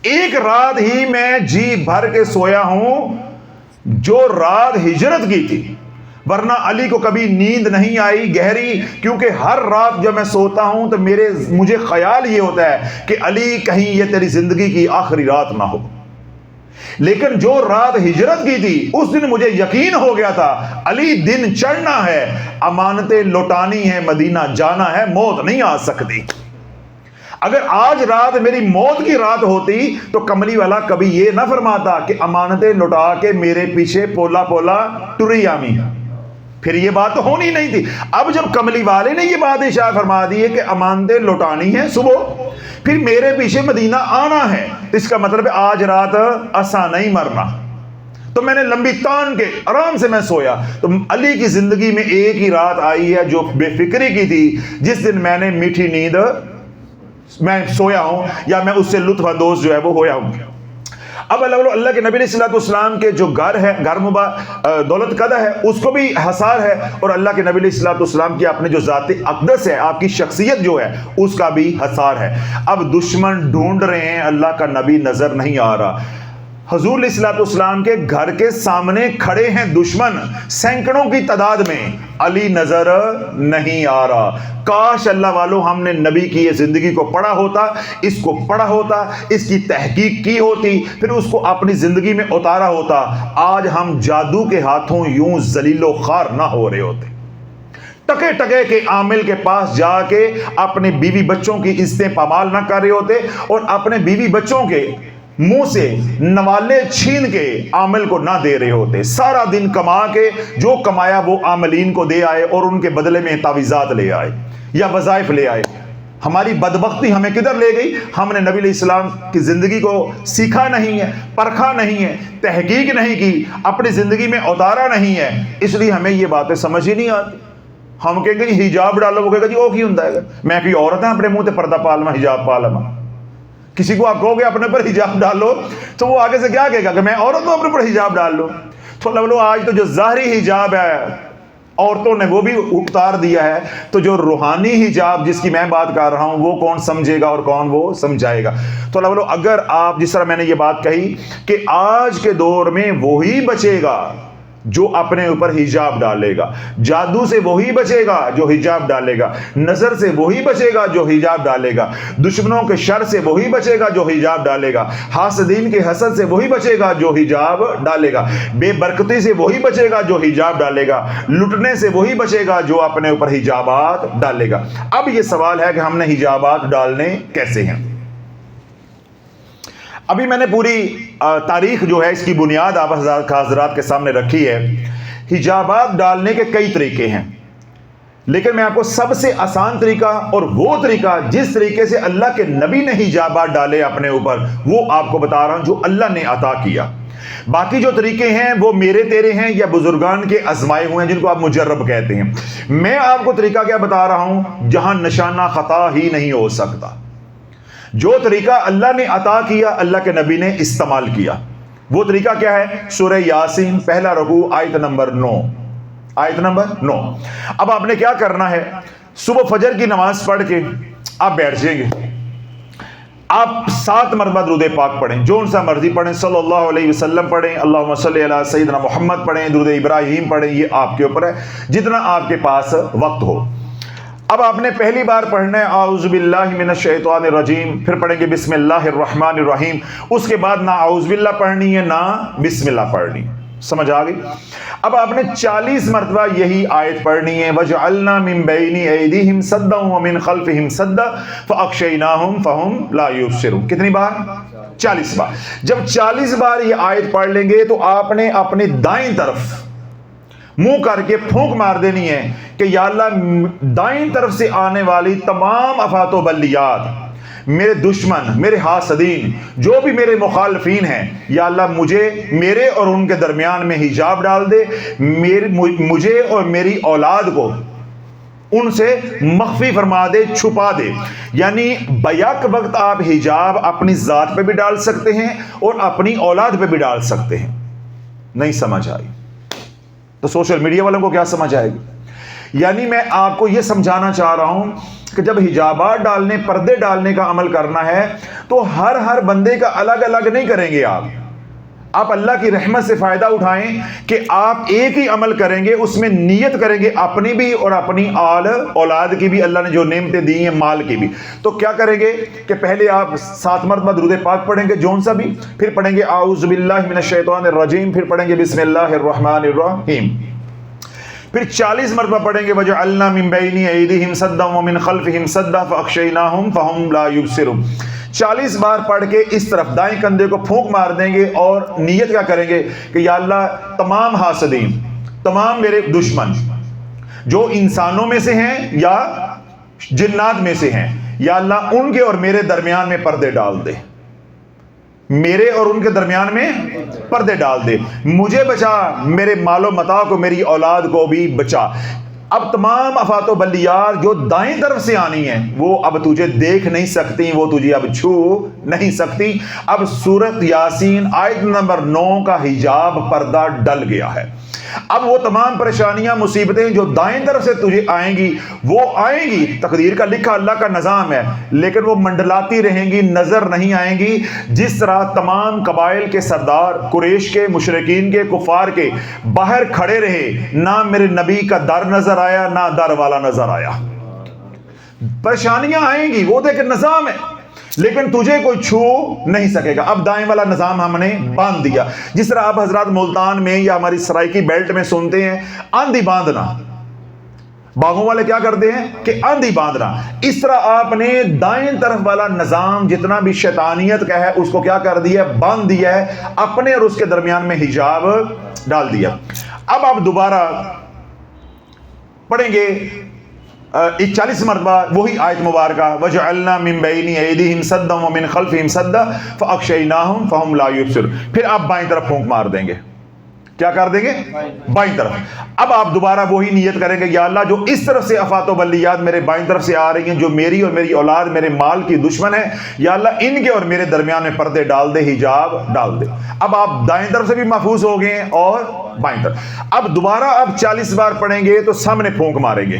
Speaker 1: ایک رات ہی میں جی بھر کے سویا ہوں جو رات ہجرت کی تھی، ورنہ علی کو کبھی نیند نہیں آئی گہری، کیونکہ ہر رات جب میں سوتا ہوں تو مجھے خیال یہ ہوتا ہے کہ علی کہیں یہ تیری زندگی کی آخری رات نہ ہو۔ لیکن جو رات ہجرت کی تھی اس دن مجھے یقین ہو گیا تھا علی دن چڑھنا ہے، امانتیں لوٹانی ہے، مدینہ جانا ہے، موت نہیں آ سکتی۔ اگر آج رات میری موت کی رات ہوتی تو کملی والا کبھی یہ نہ فرماتا کہ امانتیں لوٹا کے میرے پیچھے پولا پولا ٹری آمی، پھر یہ بات تو ہونی نہیں تھی۔ اب جب کملی والے نے یہ بات اشارہ فرما دی ہے کہ امانتیں لوٹانی ہے صبح، پھر میرے پیچھے مدینہ آنا ہے، اس کا مطلب ہے آج رات ایسا نہیں مرنا۔ تو میں نے لمبی تان کے آرام سے میں سویا، تو علی کی زندگی میں ایک ہی رات آئی ہے جو بے فکری کی تھی، جس دن میں نے میٹھی نیند میں سویا ہوں، یا میں اس سے لطف اندوز جو ہے وہ ہویا ہوں۔ اب اللہ کے نبی علیہ الصلوۃ والسلام کے جو گھر ہے، گھر دولت قدہ ہے، اس کو بھی حصار ہے، اور اللہ کے نبی علیہ الصلوۃ والسلام کی اپنے جو ذات اقدس ہے، آپ کی شخصیت جو ہے، اس کا بھی حصار ہے۔ اب دشمن ڈھونڈ رہے ہیں، اللہ کا نبی نظر نہیں آ رہا۔ حضور علیہ الصلوۃ والسلام کے گھر کے سامنے کھڑے ہیں دشمن سینکڑوں کی تعداد میں، علی نظر نہیں آ رہا۔ کاش اللہ والوں ہم نے نبی کی یہ زندگی کو پڑھا ہوتا، اس کو پڑھا ہوتا، اس کی تحقیق کی ہوتی، پھر اس کو اپنی زندگی میں اتارا ہوتا، آج ہم جادو کے ہاتھوں یوں ذلیل و خوار نہ ہو رہے ہوتے۔ ٹکے ٹکے کے عامل کے پاس جا کے اپنے بیوی بچوں کی عزتیں پامال نہ کر رہے ہوتے، اور اپنے بیوی بچوں کے منہ سے نوالے چھین کے عامل کو نہ دے رہے ہوتے۔ سارا دن کما کے جو کمایا وہ عاملین کو دے آئے، اور ان کے بدلے میں تعویذات لے آئے یا وظائف لے آئے۔ ہماری بدبختی ہمیں کدھر لے گئی؟ ہم نے نبی علیہ السلام کی زندگی کو سیکھا نہیں ہے، پرکھا نہیں ہے، تحقیق نہیں کی، اپنی زندگی میں اتارا نہیں ہے، اس لیے ہمیں یہ باتیں سمجھ ہی نہیں آتی۔ ہم کہیں گے حجاب ڈالو، وہ کہے گا جی وہ کی ہوندا ہے، میں کوئی عورت ہاں اپنے منہ تے پردہ پا لواں، حجاب پا لواں؟ کسی کو آپ کہو گے اپنے پر حجاب ڈالو تو وہ آگے سے کیا کہے گا کہ میں عورت ہوں اپنے پر حجاب ڈال لو. تو لو آج تو جو ظاہری حجاب ہے عورتوں نے وہ بھی اتار دیا ہے, تو جو روحانی حجاب جس کی میں بات کر رہا ہوں وہ کون سمجھے گا اور کون وہ سمجھائے گا. تو لو اگر آپ جس طرح میں نے یہ بات کہی کہ آج کے دور میں وہی بچے گا جو اپنے اوپر حجاب ڈالے گا, جادو سے وہی بچے گا جو حجاب ڈالے گا, نظر سے وہی بچے گا جو حجاب ڈالے گا, دشمنوں کے شر سے وہی بچے گا جو حجاب ڈالے گا, حاسدین کے حسد سے وہی بچے گا جو حجاب ڈالے گا, بے برکتی سے وہی بچے گا جو حجاب ڈالے گا, لٹنے سے وہی بچے گا جو اپنے اوپر حجابات ڈالے گا. اب یہ سوال ہے کہ ہم نے حجابات ڈالنے کیسے ہیں. ابھی میں نے پوری تاریخ جو ہے اس کی بنیاد آپ حضرات کے سامنے رکھی ہے. حجابات ڈالنے کے کئی طریقے ہیں, لیکن میں آپ کو سب سے آسان طریقہ اور وہ طریقہ جس طریقے سے اللہ کے نبی نے حجابات ڈالے اپنے اوپر وہ آپ کو بتا رہا ہوں جو اللہ نے عطا کیا. باقی جو طریقے ہیں وہ میرے تیرے ہیں یا بزرگان کے آزمائے ہوئے ہیں جن کو آپ مجرب کہتے ہیں. میں آپ کو طریقہ کیا بتا رہا ہوں جہاں نشانہ خطا ہی نہیں ہو سکتا. جو طریقہ اللہ نے عطا کیا اللہ کے نبی نے استعمال کیا. وہ طریقہ کیا ہے؟ سورہ یاسین پہلا رکوع آیت نمبر 9. آیت نمبر 9. اب آپ نے کیا کرنا ہے, صبح فجر کی نماز پڑھ کے آپ بیٹھ جائیں گے. آپ 7 مرتبہ درود پاک پڑھیں, جو ان سا مرضی پڑھیں, صلی اللہ علیہ وسلم پڑھیں, اللہم صلی علی سیدنا محمد پڑھیں, درود ابراہیم پڑھیں, یہ آپ کے اوپر ہے جتنا آپ کے پاس وقت ہو. اب آپ نے پہلی بار پڑھنا ہے اعوذ باللہ من الشیطان الرجیم, پھر پڑھیں گے بسم اللہ الرحمن الرحیم. اس کے بعد نہ اعوذ باللہ پڑھنی ہے نہ بسم اللہ پڑھنی. سمجھ آ گئی؟ اب آپ نے 40 مرتبہ یہی آیت پڑھنی ہے وَجْعَلْنَا مِن بَيْنِ أَيْدِيهِمْ سَدًّا وَمِنْ خَلْفِهِمْ سَدًّا فَأَغْشَيْنَاهُمْ فَهُمْ لَا يُبْصِرُونَ. کتنی بار؟ 40 بار. جب 40 بار یہ آیت پڑھ لیں گے تو آپ نے اپنے دائیں طرف منہ کر کے پھونک مار دینی ہے کہ یا اللہ دائیں طرف سے آنے والی تمام آفات و بلیات, میرے دشمن, میرے حاسدین, جو بھی میرے مخالفین ہیں, یا اللہ مجھے میرے اور ان کے درمیان میں حجاب ڈال دے, مجھے اور میری اولاد کو ان سے مخفی فرما دے, چھپا دے. یعنی بیک وقت آپ حجاب اپنی ذات پہ بھی ڈال سکتے ہیں اور اپنی اولاد پہ بھی ڈال سکتے ہیں. نہیں سمجھ آئی تو سوشل میڈیا والوں کو کیا سمجھ آئے گی؟ یعنی میں آپ کو یہ سمجھانا چاہ رہا ہوں کہ جب حجابات ڈالنے, پردے ڈالنے کا عمل کرنا ہے تو ہر بندے کا الگ الگ نہیں کریں گے. آپ اللہ کی رحمت سے فائدہ اٹھائیں کہ آپ ایک ہی عمل کریں گے, اس میں نیت کریں گے اپنی بھی اور اپنی اولاد کی بھی, اللہ نے جو نعمتیں دی ہیں مال کی بھی. تو کیا کریں گے کہ پہلے آپ 7 مرتبہ درود پاک پڑھیں گے جون سا بھی, پھر پڑھیں گے اعوذ باللہ من الشیطان الرجیم, پھر پڑھیں گے بسم اللہ الرحمن الرحیم, پھر 40 مرتبہ پڑھیں گے وَجَعَلْنَا مِن بَيْنِ أَيْدِيهِمْ سَدًّا وَمِنْ خَلْفِهِمْ سَدًّا فَأَغْشَيْنَاهُمْ فَهُمْ لَا يُبْصِرُونَ. 40 بار پڑھ کے اس طرف دائیں کندھے کو پھونک مار دیں گے اور نیت کیا کریں گے کہ یا اللہ تمام حاسدین, تمام میرے دشمن جو انسانوں میں سے ہیں یا جنات میں سے ہیں, یا اللہ ان کے اور میرے درمیان میں پردے ڈال دے, میرے اور ان کے درمیان میں پردے ڈال دے, مجھے بچا, میرے مال و متاع کو, میری اولاد کو بھی بچا. اب تمام آفات و بلیات جو دائیں طرف سے آنی ہیں وہ اب تجھے دیکھ نہیں سکتی, وہ تجھے اب چھو نہیں سکتی. اب سورۃ یاسین آیت نمبر 9 کا حجاب پردہ ڈل گیا ہے. اب وہ تمام پریشانیاں مصیبتیں جو دائیں طرف سے تجھے آئیں گی وہ آئیں گی, تقدیر کا لکھا اللہ کا نظام ہے, لیکن وہ منڈلاتی رہیں گی, نظر نہیں آئیں گی. جس طرح تمام قبائل کے سردار قریش کے, مشرکین کے, کفار کے باہر کھڑے رہے, نہ میرے نبی کا در نظر آیا نہ در والا نظر آیا. پریشانیاں آئیں گی, وہ دیکھ نظام ہے, لیکن تجھے کوئی چھو نہیں سکے گا. اب دائیں والا نظام ہم نے باندھ دیا. جس طرح آپ حضرات ملتان میں یا ہماری سرائکی بیلٹ میں سنتے ہیں آندھی باندھنا, باغوں والے کیا کرتے ہیں کہ آندھی باندھنا, اس طرح آپ نے دائیں طرف والا نظام جتنا بھی شیطانیت کا ہے اس کو کیا کر دیا, باندھ دیا ہے, اپنے اور اس کے درمیان میں حجاب ڈال دیا. اب آپ دوبارہ پڑھیں گے 40 مرتبہ وہی آیت مبارکہ وَجَعَلْنَا مِن بَيْنِ أَيْدِيهِمْ سَدًّا وَمِنْ خَلْفِهِمْ سَدًّا فَأَغْشَيْنَاهُمْ فَهُمْ لَا يُبْصِرُونَ. پھر آپ بائیں طرف پھونک مار دیں گے. کیا کر دیں گے؟ بائیں طرف. اب آپ دوبارہ وہی نیت کریں گے یا اللہ جو اس طرف سے آفات و بلیات میرے بائیں طرف سے آ رہی ہیں، جو میری اور میری اولاد میرے مال کی دشمن ہے، یا اللہ ان کے اور میرے درمیان میں پردے ڈال دے، حجاب ڈال دے. اب آپ دائیں طرف سے بھی محفوظ ہو گئے اور بائیں طرف. اب دوبارہ آپ 40 بار پڑھیں گے تو سامنے پھونک ماریں گے.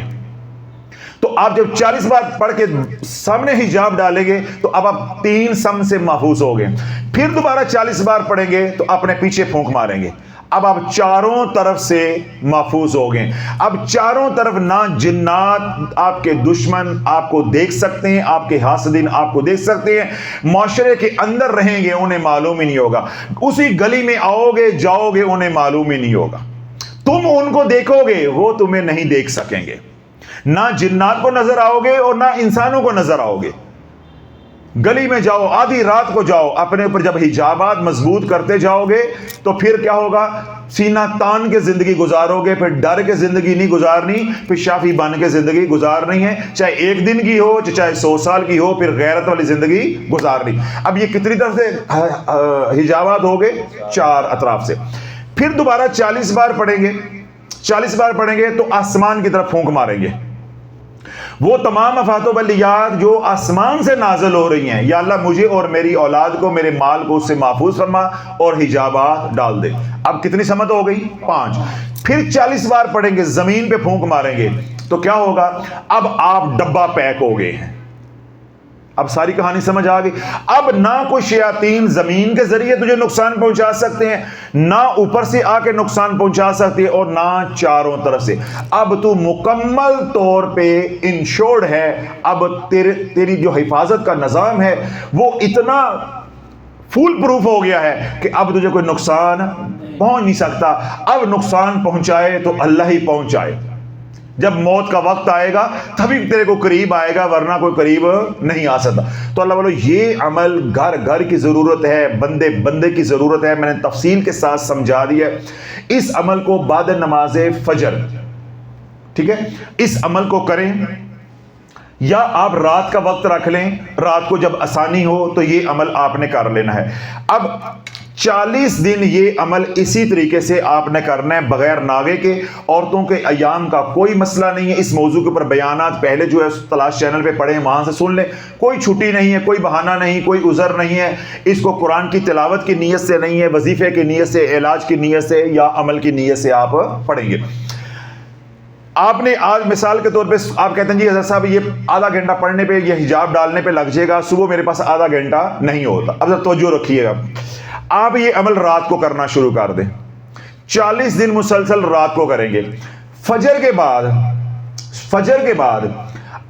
Speaker 1: تو آپ جب 40 بار پڑھ کے سامنے حجاب ڈالیں گے تو اب آپ 3 سم سے محفوظ ہو گئے. پھر دوبارہ 40 بار پڑھیں گے تو اپنے پیچھے پھونک ماریں گے. اب آپ چاروں طرف سے محفوظ ہو گئے. اب چاروں طرف نہ جنات آپ کے دشمن آپ کو دیکھ سکتے ہیں، آپ کے حاسدین آپ کو دیکھ سکتے ہیں. معاشرے کے اندر رہیں گے انہیں معلوم ہی نہیں ہوگا. اسی گلی میں آؤ گے جاؤ گے انہیں معلوم ہی نہیں ہوگا. تم ان کو دیکھو گے وہ تمہیں نہیں دیکھ سکیں گے. نہ جنات کو نظر آؤ گے اور نہ انسانوں کو نظر آؤ گے. گلی میں جاؤ، آدھی رات کو جاؤ، اپنے اوپر جب حجابات مضبوط کرتے جاؤ گے تو پھر کیا ہوگا؟ سینہ تان کے زندگی گزارو گے. پھر ڈر کے زندگی نہیں گزارنی، پھر شافی بن کے زندگی گزارنی ہے، چاہے 1 دن کی ہو چاہے 100 سال کی ہو. پھر غیرت والی زندگی گزارنی. اب یہ کتنی طرف سے حجابات ہو گئے؟ 4 اطراف سے. پھر دوبارہ 40 بار پڑھیں گے. 40 بار پڑھیں گے تو آسمان کی طرف پھونک ماریں گے. وہ تمام آفات و بلیات جو آسمان سے نازل ہو رہی ہیں، یا اللہ مجھے اور میری اولاد کو، میرے مال کو اس سے محفوظ فرما اور حجابات ڈال دے. اب کتنی سمت ہو گئی؟ 5. پھر 40 بار پڑھیں گے، زمین پہ پھونک ماریں گے تو کیا ہوگا؟ اب آپ ڈبہ پیک ہو گئے ہیں. اب ساری کہانی سمجھ آ گئی. اب نہ کوئی شیاطین زمین کے ذریعے تجھے نقصان پہنچا سکتے ہیں، نہ اوپر سے آ کے نقصان پہنچا سکتے ہیں، اور نہ چاروں طرف سے. اب تو مکمل طور پہ انشورڈ ہے. اب تیری جو حفاظت کا نظام ہے وہ اتنا فول پروف ہو گیا ہے کہ اب تجھے کوئی نقصان پہنچ نہیں سکتا. اب نقصان پہنچائے تو اللہ ہی پہنچائے. جب موت کا وقت آئے گا تبھی تیرے کو قریب آئے گا، ورنہ کوئی قریب نہیں آ سکتا. تو اللہ والو یہ عمل گھر گھر کی ضرورت ہے، بندے بندے کی ضرورت ہے. میں نے تفصیل کے ساتھ سمجھا دیا. اس عمل کو بعد نماز فجر، ٹھیک ہے، اس عمل کو کریں، یا آپ رات کا وقت رکھ لیں. رات کو جب آسانی ہو تو یہ عمل آپ نے کر لینا ہے. اب 40 دن یہ عمل اسی طریقے سے آپ نے کرنا ہے بغیر ناغے کے. عورتوں کے ایام کا کوئی مسئلہ نہیں ہے. اس موضوع کے اوپر بیانات پہلے جو ہے تلاش چینل پہ پڑھیں، وہاں سے سن لیں. کوئی چھٹی نہیں ہے، کوئی بہانہ نہیں، کوئی عذر نہیں ہے. اس کو قرآن کی تلاوت کی نیت سے نہیں ہے، وظیفے کی نیت سے، علاج کی نیت سے یا عمل کی نیت سے آپ پڑھیں گے. آپ نے آج مثال کے طور پہ آپ کہتے ہیں جی حضرت صاحب یہ آدھا گھنٹہ پڑھنے پہ، یہ حجاب ڈالنے پہ لگ جائے گا، صبح میرے پاس آدھا گھنٹہ نہیں ہوتا. اب ذرا توجہ رکھیے گا. آپ یہ عمل رات کو کرنا شروع کر دیں. 40 دن مسلسل رات کو کریں گے. فجر کے بعد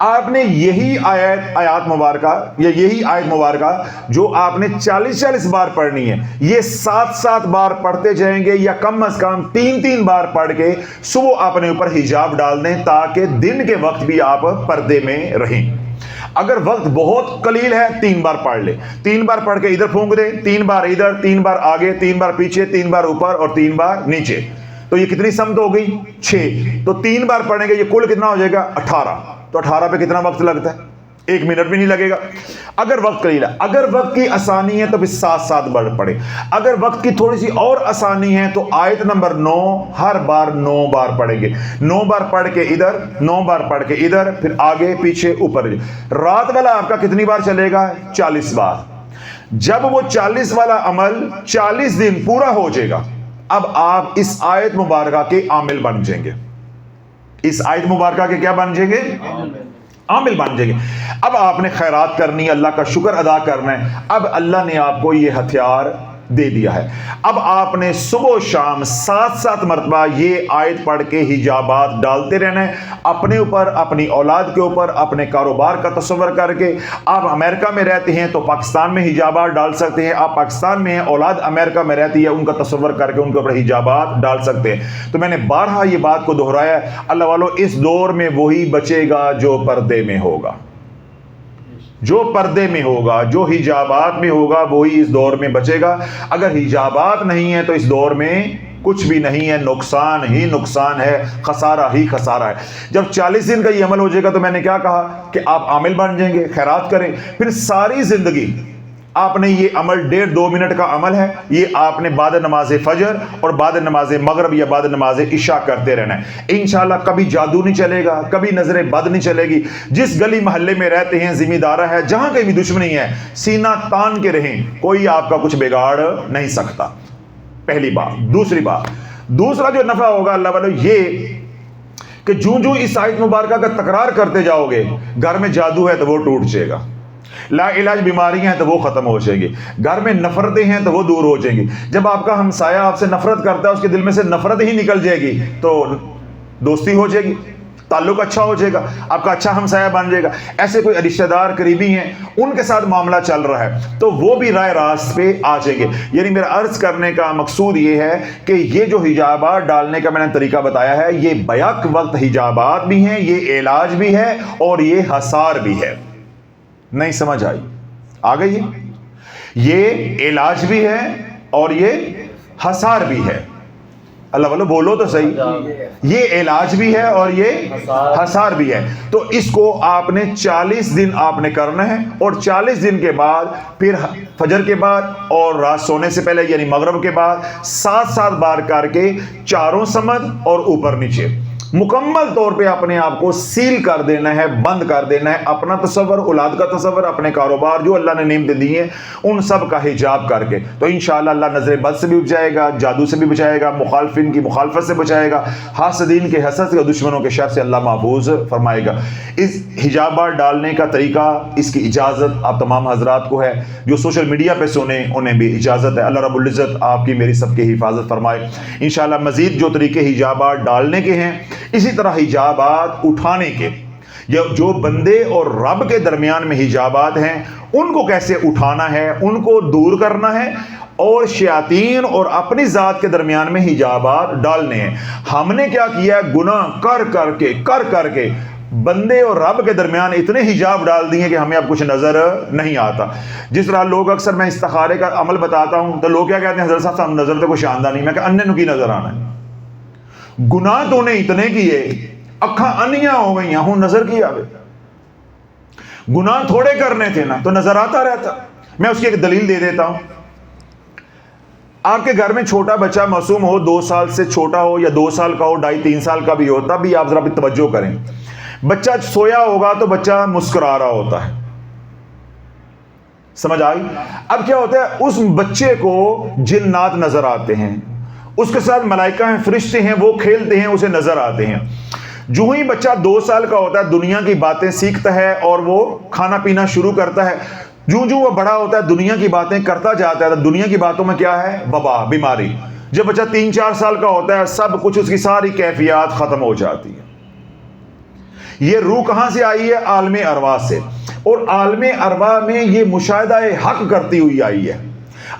Speaker 1: آپ نے یہی آیات مبارکہ یا یہی آیت مبارکہ جو آپ نے 40 بار پڑھنی ہے، یہ 7 بار پڑھتے جائیں گے، یا کم از کم 3 بار پڑھ کے صبح اپنے اوپر حجاب ڈال دیں تاکہ دن کے وقت بھی آپ پردے میں رہیں. اگر وقت بہت قلیل ہے 3 بار پڑھ لے. 3 بار پڑھ کے ادھر پھونک دے، 3 بار ادھر، 3 بار آگے، 3 بار پیچھے، 3 بار اوپر اور 3 بار نیچے. تو یہ کتنی سمت ہو گئی؟ 6. تو 3 بار پڑھیں گے، یہ کل کتنا ہو جائے گا؟ 18. تو 18 پہ کتنا وقت لگتا ہے؟ 1 منٹ بھی نہیں لگے گا اگر وقت قلیل ہے. اگر وقت کی آسانی ہے تو پھر 7 بار پڑھیں. اگر وقت کی تھوڑی سی اور آسانی ہے تو آیت نمبر 9 ہر بار 9 بار پڑھیں گے. 9 بار پڑھ کے ادھر، 9 بار پڑھ کے ادھر، پھر آگے پیچھے اوپر. رات والا آپ کا کتنی بار چلے گا؟ 40 بار. جب وہ 40 والا عمل 40 دن پورا ہو جائے گا، اب آپ اس آیت مبارکہ کے عامل بن جائیں گے. اس آیت مبارکہ کے کیا بن جائیں گے؟ عامل بن جائیں گے. اب آپ نے خیرات کرنی ہے، اللہ کا شکر ادا کرنا ہے. اب اللہ نے آپ کو یہ ہتھیار دے دیا ہے. اب آپ نے صبح و شام 7 مرتبہ یہ آیت پڑھ کے حجابات ڈالتے رہنا ہے، اپنے اوپر، اپنی اولاد کے اوپر، اپنے کاروبار کا تصور کر کے. آپ امریکہ میں رہتے ہیں تو پاکستان میں حجابات ڈال سکتے ہیں. آپ پاکستان میں ہیں، اولاد امریکہ میں رہتی ہے، ان کا تصور کر کے ان کے اوپر حجابات ڈال سکتے ہیں. تو میں نے بارہا یہ بات کو دہرایا ہے. اللہ والو اس دور میں وہی بچے گا جو پردے میں ہوگا، جو پردے میں ہوگا، جو حجابات میں ہوگا، وہی اس دور میں بچے گا. اگر حجابات نہیں ہے تو اس دور میں کچھ بھی نہیں ہے، نقصان ہی نقصان ہے، خسارہ ہی خسارہ ہے. جب 40 دن کا یہ عمل ہو جائے گا تو میں نے کیا کہا کہ آپ عامل بن جائیں گے، خیرات کریں. پھر ساری زندگی آپ نے یہ عمل 1.5-2 منٹ کا عمل ہے، یہ آپ نے بعد نماز فجر اور بعد نماز مغرب یا بعد نماز عشاء کرتے رہنا ہے انشاءاللہ۔ کبھی جادو نہیں چلے گا، کبھی نظر بد نہیں چلے گی۔ جس گلی محلے میں رہتے ہیں، ذمہ دارہ ہے، جہاں کہیں بھی دشمنی ہے، سینہ تان کے رہیں، کوئی آپ کا کچھ بگاڑ نہیں سکتا، پہلی بات۔ دوسرا جو نفع ہوگا اللہ والوں یہ کہ جو اس آیت مبارکہ کا تکرار کرتے جاؤ گے، گھر میں جادو ہے تو وہ ٹوٹ جائے گا، لا علاج بیماریاں ہیں تو وہ ختم ہو جائیں گی، گھر میں نفرتیں ہیں تو وہ دور ہو جائیں گی۔ جب آپ کا ہمسایہ آپ سے نفرت کرتا ہے، اس کے دل میں سے نفرت ہی نکل جائے گی تو دوستی ہو جائے گی، تعلق اچھا ہو جائے گا، آپ کا اچھا ہمسایہ بن جائے گا۔ ایسے کوئی رشتہ دار قریبی ہیں، ان کے ساتھ معاملہ چل رہا ہے تو وہ بھی رائے راست پہ آ جائیں گے۔ یعنی میرا عرض کرنے کا مقصود یہ ہے کہ یہ جو حجابات ڈالنے کا میں نے طریقہ بتایا ہے، یہ بیک وقت حجابات بھی ہیں، یہ علاج بھی ہے اور یہ حصار بھی ہے۔ نہیں سمجھ آئی؟ آ گئی ہے؟ یہ علاج بھی ہے اور یہ حصار بھی ہے۔ اللہ والو بولو تو صحیح، یہ علاج بھی ہے اور یہ حصار بھی ہے۔ تو اس کو آپ نے 40 دن آپ نے کرنا ہے، اور 40 دن کے بعد پھر فجر کے بعد اور رات سونے سے پہلے یعنی مغرب کے بعد 7 بار کر کے چاروں سمت اور اوپر نیچے مکمل طور پہ اپنے آپ کو سیل کر دینا ہے، بند کر دینا ہے، اپنا تصور، اولاد کا تصور، اپنے کاروبار جو اللہ نے نعمتیں دی ہیں ان سب کا حجاب کر کے، تو انشاءاللہ اللہ نظر بد سے بھی بچائے گا، جادو سے بھی بچائے گا، مخالفین کی مخالفت سے بچائے گا، حاسدین کے حسد سے، دشمنوں کے شر سے اللہ محفوظ فرمائے گا۔ اس حجابات ڈالنے کا طریقہ، اس کی اجازت آپ تمام حضرات کو ہے، جو سوشل میڈیا پہ سنیں انہیں بھی اجازت ہے۔ اللہ رب العزت آپ کی میری سب کی حفاظت فرمائے۔ انشاءاللہ مزید جو طریقے حجابات ڈالنے کے ہیں، اسی طرح حجابات اٹھانے کے، جو بندے اور رب کے درمیان میں حجابات ہیں ان کو کیسے اٹھانا ہے، ان کو دور کرنا ہے، اور شیاطین اور اپنی ذات کے درمیان میں حجابات ڈالنے ہیں۔ ہم نے کیا کیا؟ گناہ کر کر کے بندے اور رب کے درمیان اتنے حجاب ڈال دیے کہ ہمیں اب کچھ نظر نہیں آتا۔ جس طرح لوگ اکثر، میں استخارے کا عمل بتاتا ہوں تو لوگ کیا کہتے ہیں، حضرت صاحب ہم نظر تو کوئی شاندار نہیں، میں کہ اننے نو کی نظر آنا ہے، گناہ تو نے اتنے کیے، اکھاں انیاں ہو گئی، ہوں نظر کی آوے، گناہ تھوڑے کرنے تھے نا تو نظر آتا رہتا۔ میں اس کی ایک دلیل دے دیتا ہوں۔ آپ کے گھر میں چھوٹا بچہ معصوم ہو، 2 سال سے چھوٹا ہو یا 2 سال کا ہو، 2.5-3 سال کا بھی ہو، تب بھی آپ ذرا بھی توجہ کریں۔ بچہ سویا ہوگا تو بچہ مسکرا رہا ہوتا ہے، سمجھ آئی؟ اب کیا ہوتا ہے، اس بچے کو جنات نظر آتے ہیں، اس کے ساتھ ملائکہ ہیں، فرشتے ہیں، وہ کھیلتے ہیں، اسے نظر آتے ہیں۔ جو ہی بچہ 2 سال کا ہوتا ہے دنیا کی باتیں سیکھتا ہے اور وہ کھانا پینا شروع کرتا ہے۔ جو وہ بڑا ہوتا ہے دنیا کی باتیں کرتا جاتا ہے، دنیا کی باتوں میں کیا ہے؟ وبا، بیماری۔ جب بچہ 3-4 سال کا ہوتا ہے سب کچھ، اس کی ساری کیفیات ختم ہو جاتی ہے۔ یہ روح کہاں سے آئی ہے؟ عالم ارواح سے، اور عالم ارواح میں یہ مشاہدہ حق کرتی ہوئی آئی ہے۔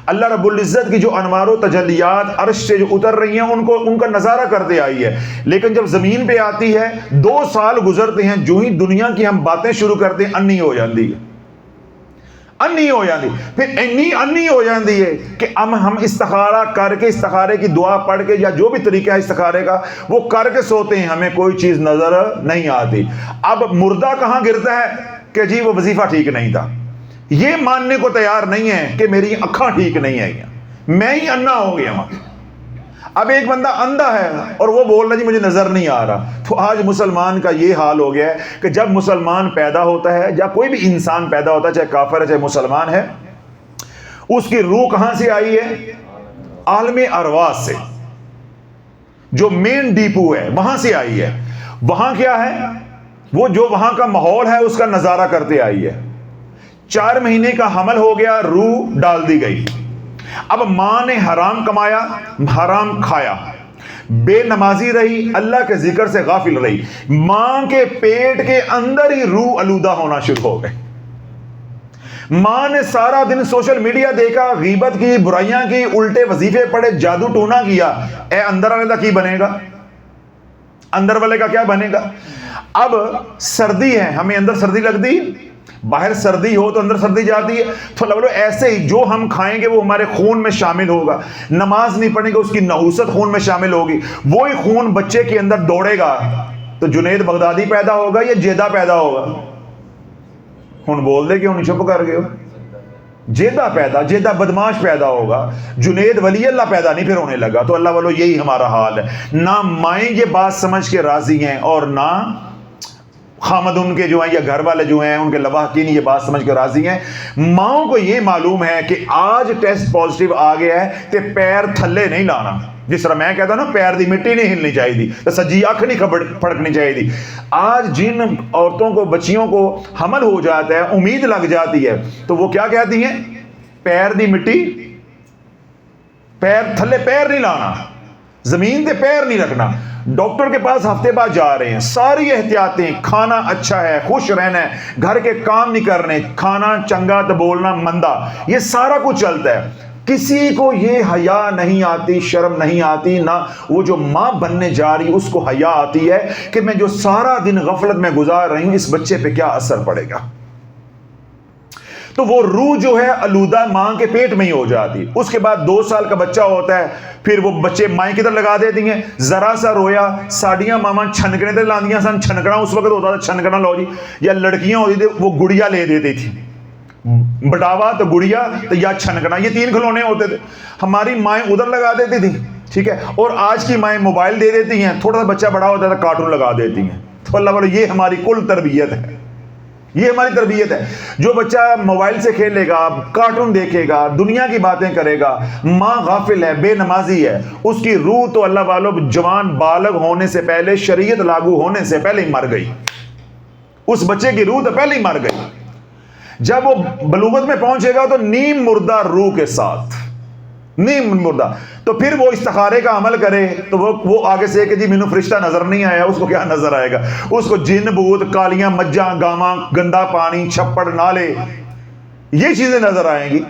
Speaker 1: اللہ رب العزت کی جو انوار و تجلیات عرش سے جو اتر رہی ہیں ان کا نظارہ کرتے آئی ہے، لیکن جب زمین پہ آتی ہے 2 سال گزرتے ہیں، جو ہی دنیا کی ہم باتیں شروع کرتے ہیں انی ہو جاتی ہے، انی ہو جاتی، پھر انی ہو جاتی ہے کہ ہم استخارہ کر کے، استخارے کی دعا پڑھ کے یا جو بھی طریقہ ہے استخارے کا وہ کر کے سوتے ہیں، ہمیں کوئی چیز نظر نہیں آتی۔ اب مردہ کہاں گرتا ہے کہ جی وہ وظیفہ ٹھیک نہیں تھا، یہ ماننے کو تیار نہیں ہے کہ میری آنکھاں ٹھیک نہیں ہے، میں ہی اندھا ہو گیا ہوں۔ اب ایک بندہ اندھا ہے اور وہ بول رہا جی مجھے نظر نہیں آ رہا۔ تو آج مسلمان کا یہ حال ہو گیا ہے کہ جب مسلمان پیدا ہوتا ہے یا کوئی بھی انسان پیدا ہوتا ہے، چاہے کافر ہے چاہے مسلمان ہے، اس کی روح کہاں سے آئی ہے؟ عالم ارواح سے، جو مین ڈیپو ہے وہاں سے آئی ہے۔ وہاں کیا ہے؟ وہ جو وہاں کا ماحول ہے اس کا نظارہ کرتے آئی ہے۔ 4 مہینے کا حمل ہو گیا، روح ڈال دی گئی۔ اب ماں نے حرام کمایا، حرام کھایا، بے نمازی رہی، اللہ کے ذکر سے غافل رہی، ماں کے پیٹ کے اندر ہی روح آلودہ ہونا شروع ہو گئے۔ ماں نے سارا دن سوشل میڈیا دیکھا، غیبت کی، برائیاں کی، الٹے وظیفے پڑھے، جادو ٹونا کیا، اے اندر والے کا کی بنے گا؟ اندر والے کا کیا بنے گا؟ اب سردی ہے، ہمیں اندر سردی لگتی، باہر سردی ہو تو اندر سردی جاتی ہے، تو لوگ ایسے ہی جو ہم کھائیں گے وہ ہمارے خون میں شامل ہوگا، نماز نہیں پڑھیں گے اس کی نحوست خون میں شامل ہوگی، وہی خون بچے کے اندر دوڑے گا تو جنید بغدادی پیدا ہوگا یا جیدہ پیدا ہوگا؟ ہن بول دے کہ ہن چپ کر گئے ہو، جیدہ پیدا، جیدہ بدماش پیدا ہوگا، جنید ولی اللہ پیدا نہیں پھر ہونے لگا۔ تو اللہ والو یہی ہمارا حال ہے، نہ مائیں یہ بات سمجھ کے راضی ہیں اور نہ خامد ان کے جو ہیں یا گھر والے جو ہیں ان کے لواحقین یہ بات سمجھ کے راضی ہیں۔ ماؤں کو یہ معلوم ہے کہ آج ٹیسٹ پازیٹیو آ گیا ہے تے پیر تھلے نہیں لانا، جس طرح میں کہتا ہوں نا پیر دی مٹی نہیں ہلنی چاہیے دی تو سجی اکھ نہیں پھڑکنی چاہیے دی۔ آج جن عورتوں کو بچیوں کو حمل ہو جاتا ہے، امید لگ جاتی ہے، تو وہ کیا کہتی ہیں؟ پیر دی مٹی، پیر تھلے پیر نہیں لانا، زمین تے پیر نہیں رکھنا۔ ڈاکٹر کے پاس ہفتے بعد جا رہے ہیں، ساری احتیاطیں، کھانا اچھا ہے، خوش رہنا ہے، گھر کے کام نہیں کرنے، کھانا چنگا تو بولنا مندہ، یہ سارا کچھ چلتا ہے۔ کسی کو یہ حیا نہیں آتی، شرم نہیں آتی، نہ وہ جو ماں بننے جا رہی اس کو حیا آتی ہے کہ میں جو سارا دن غفلت میں گزار رہی ہوں اس بچے پہ کیا اثر پڑے گا۔ تو وہ روح جو ہے آلودہ ماں کے پیٹ میں ہی ہو جاتی۔ اس کے بعد 2 سال کا بچہ ہوتا ہے، پھر وہ بچے مائیں کی طرف لگا دیتی ہیں، ذرا سا رویا، ساڑیاں ماما چھنکنے تے لاندیاں سن، چھنکنا اس وقت ہوتا تھا، چھنکنا لو جی، یا لڑکیاں ہوتی تھی وہ گڑیا لے دیتی تھی، بٹاوا تو گڑیا تو یا چھنکنا، یہ 3 کھلونے ہوتے تھے، ہماری مائیں ادھر لگا دیتی تھی، ٹھیک ہے۔ اور آج کی مائیں موبائل دے دیتی ہیں، تھوڑا سا بچہ بڑا ہوتا ہے کارٹون لگا دیتی ہیں۔ تو اللہ والے یہ ہماری کل تربیت ہے، یہ ہماری تربیت ہے۔ جو بچہ موبائل سے کھیلے گا، کارٹون دیکھے گا، دنیا کی باتیں کرے گا، ماں غافل ہے، بے نمازی ہے، اس کی روح تو اللہ والوں جوان بالغ ہونے سے پہلے، شریعت لاگو ہونے سے پہلے ہی مر گئی، اس بچے کی روح تو پہلے ہی مر گئی۔ جب وہ بلوغت میں پہنچے گا تو نیم مردہ روح کے ساتھ، نیم مردہ، تو پھر وہ استخارے کا عمل کرے تو وہ آگے سے کہ جی مینوں فرشتہ نظر نہیں آیا، اس کو کیا نظر آئے گا؟ اس کو جن بھوت، کالیاں مجھاں گاواں، گندا پانی، چھپڑ نالے، یہ چیزیں نظر آئیں گی۔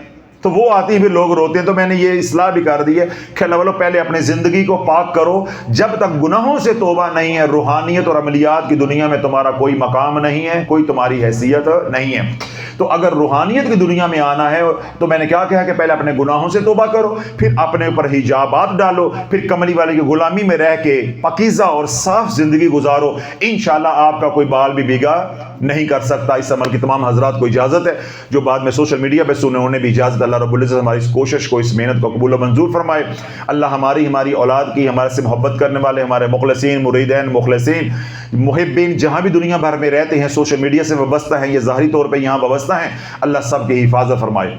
Speaker 1: تو وہ آتی ہیں، پھر لوگ روتے ہیں۔ تو میں نے یہ اصلاح بھی کر دی ہے کہ اللہ والو پہلے اپنی زندگی کو پاک کرو، جب تک گناہوں سے توبہ نہیں ہے، روحانیت اور عملیات کی دنیا میں تمہارا کوئی مقام نہیں ہے، کوئی تمہاری حیثیت نہیں ہے۔ تو اگر روحانیت کی دنیا میں آنا ہے تو میں نے کیا کہا کہ پہلے اپنے گناہوں سے توبہ کرو، پھر اپنے اوپر حجابات ڈالو، پھر کملی والے کی غلامی میں رہ کے پاکیزہ اور صاف زندگی گزارو، انشاءاللہ آپ کا کوئی بال بھی بھیگا نہیں کر سکتا۔ اس عمل کی تمام حضرات کو اجازت ہے، جو بعد میں سوشل میڈیا پہ سنے انہیں بھی اجازت۔ اللہ رب العزت ہماری اس کوشش کو، اس محنت کو قبول و منظور فرمائے۔ اللہ ہماری اولاد کی، ہمارے سے محبت کرنے والے ہمارے مخلصین، مریدین، مخلصین، محبین جہاں بھی دنیا بھر میں رہتے ہیں، سوشل میڈیا سے وابستہ ہیں یا ظاہری طور پہ یہاں وابستہ ہیں، اللہ سب کی حفاظت فرمائے۔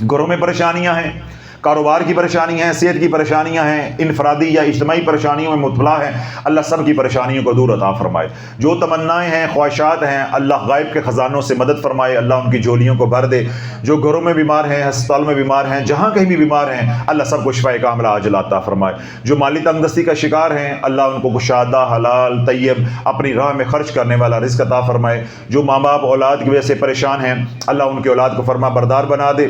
Speaker 1: گھروں میں پریشانیاں ہیں، کاروبار کی پریشانی ہیں، صحت کی پریشانیاں ہیں، انفرادی یا اجتماعی پریشانیوں میں مبتلا ہیں، اللہ سب کی پریشانیوں کو دور عطا فرمائے۔ جو تمنائیں ہیں، خواہشات ہیں، اللہ غائب کے خزانوں سے مدد فرمائے، اللہ ان کی جھولیوں کو بھر دے۔ جو گھروں میں بیمار ہیں، ہسپتال میں بیمار ہیں، جہاں کہیں بھی بیمار ہیں، اللہ سب کو شفاء کاملہ عاجل عطا فرمائے۔ جو مالی تنگ دستی کا شکار ہیں، اللہ ان کو کشادہ، حلال، طیب، اپنی راہ میں خرچ کرنے والا رزق عطا فرمائے۔ جو ماں باپ اولاد کی وجہ سے پریشان ہیں، اللہ ان کے اولاد کو فرما بردار بنا دے۔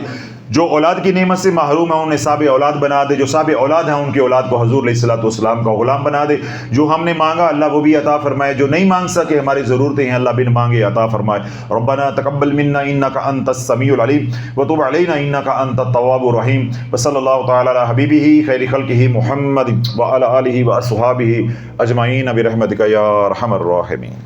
Speaker 1: جو اولاد کی نعمت سے محروم ہیں انہیں صاحب اولاد بنا دے، جو صاحب اولاد ہیں ان کی اولاد کو حضور علیہ الصلوۃ والسلام کا غلام بنا دے۔ جو ہم نے مانگا اللہ وہ بھی عطا فرمائے، جو نہیں مانگ سکے ہماری ضرورتیں ہیں اللہ بن مانگے عطا فرمائے۔ ربنا تقبل منا انک انت السمیع العلیم وتب علینا انک انت التواب الرحیم، وصلی اللہ تعالی علی حبیبہ خیر خلقہ محمد وعلی آلہ واصحابہ اجمعین برحمتک یا ارحم الراحمین۔